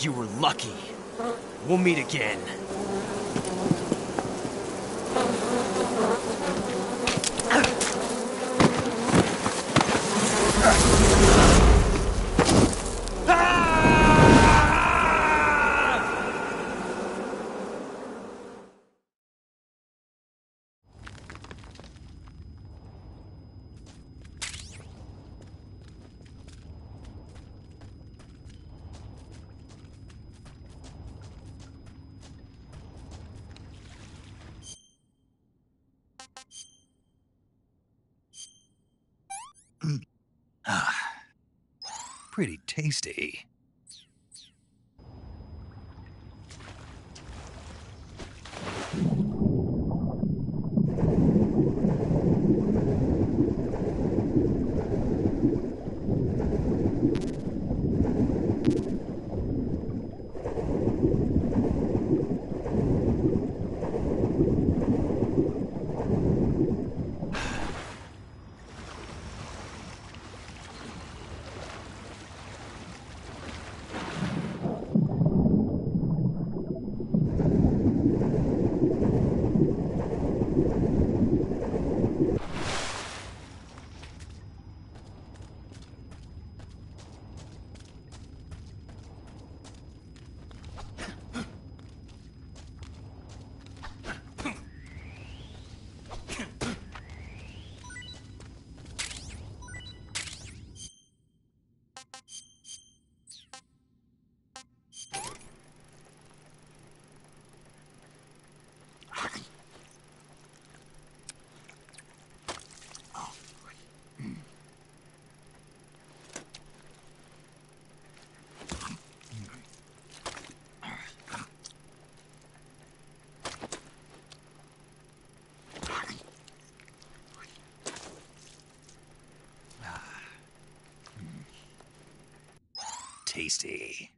You were lucky. We'll meet again. Pretty tasty. tasty.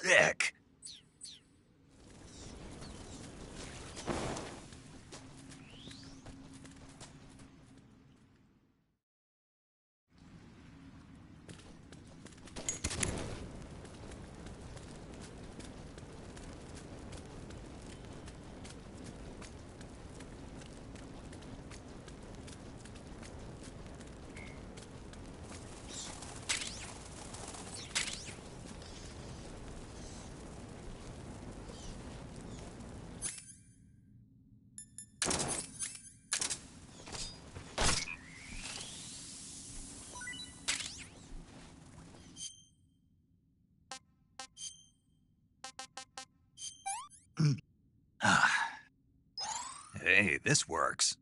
Sick. Hey, this works.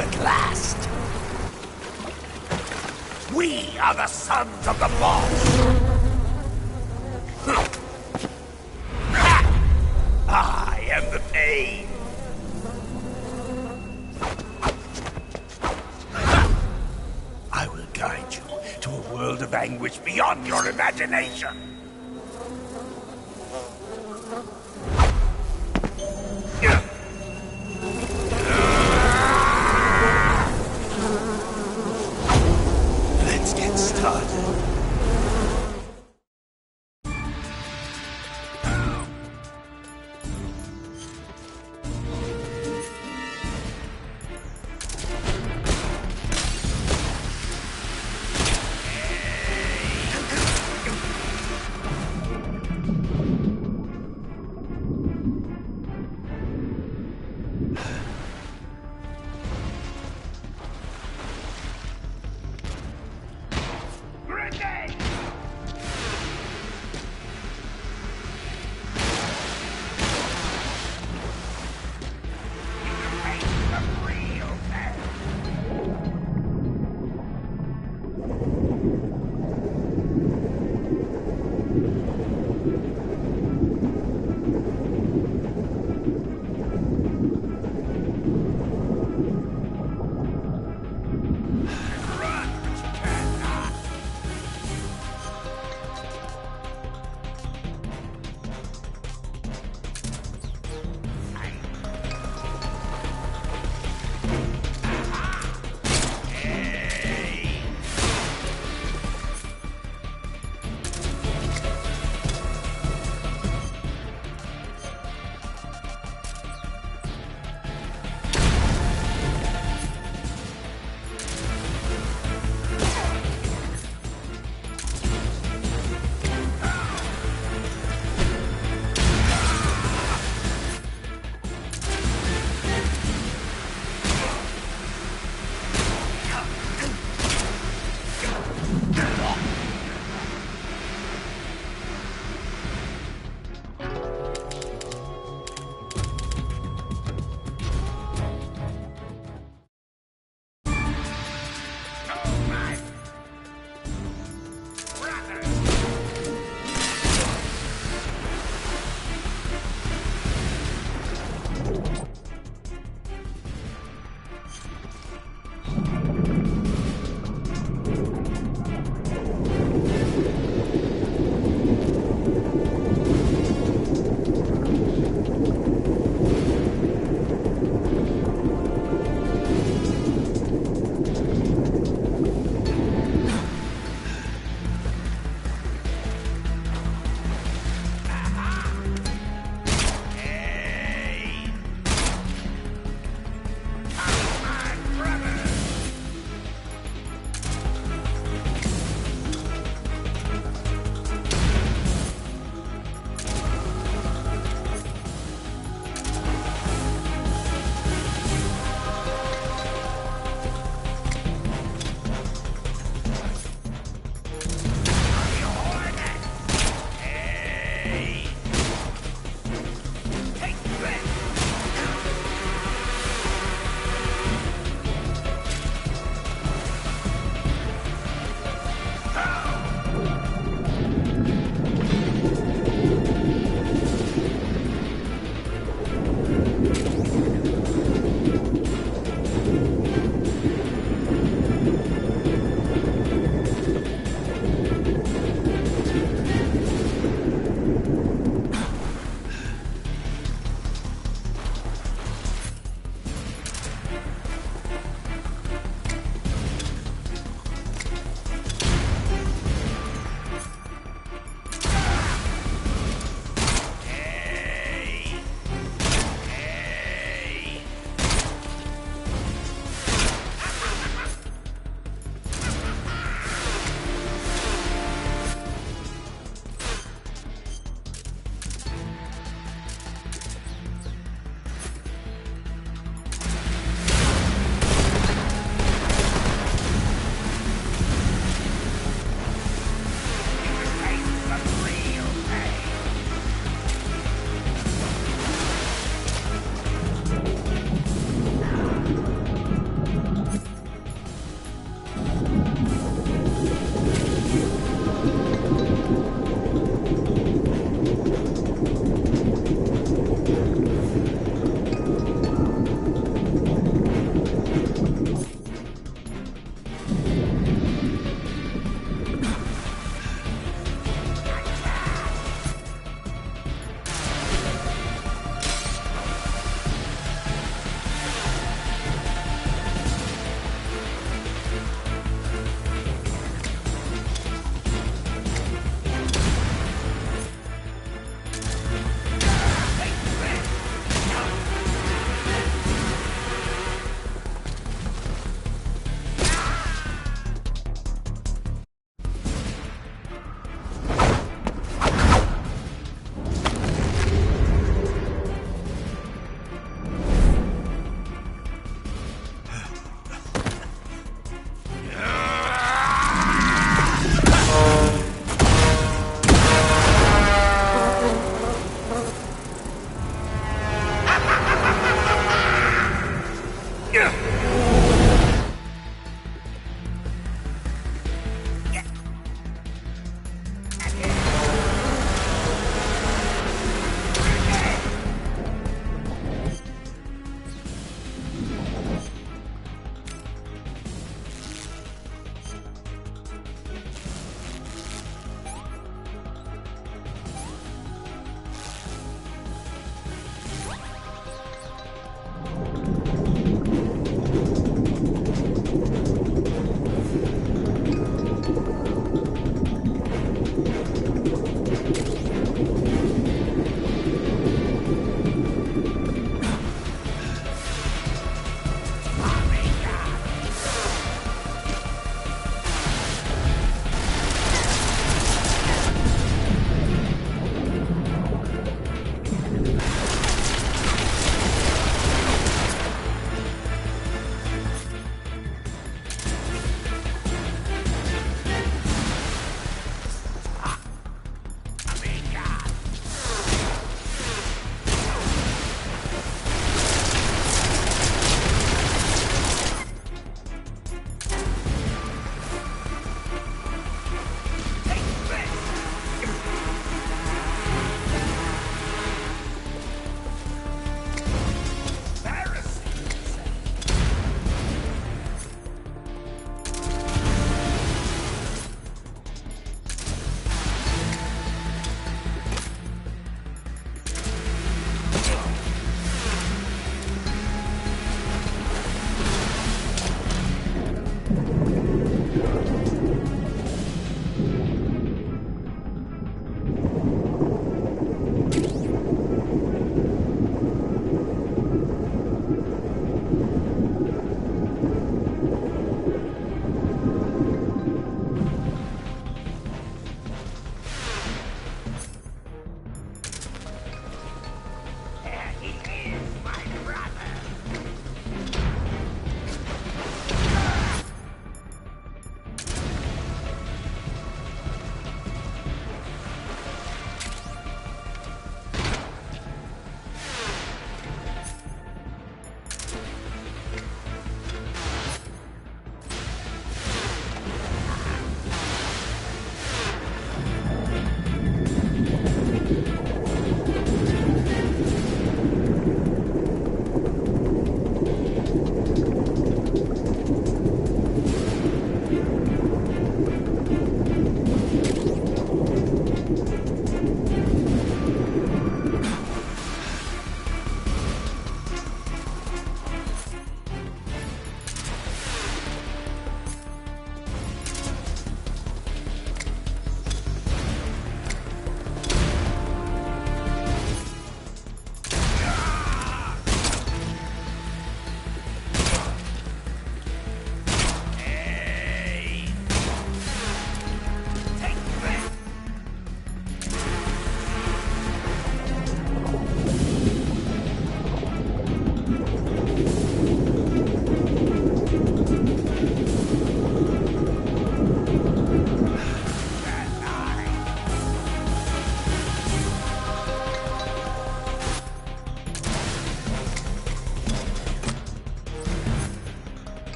at last. We are the sons of the boss. I am the pain. I will guide you to a world of anguish beyond your imagination. Let's get started.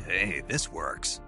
Hey, this works.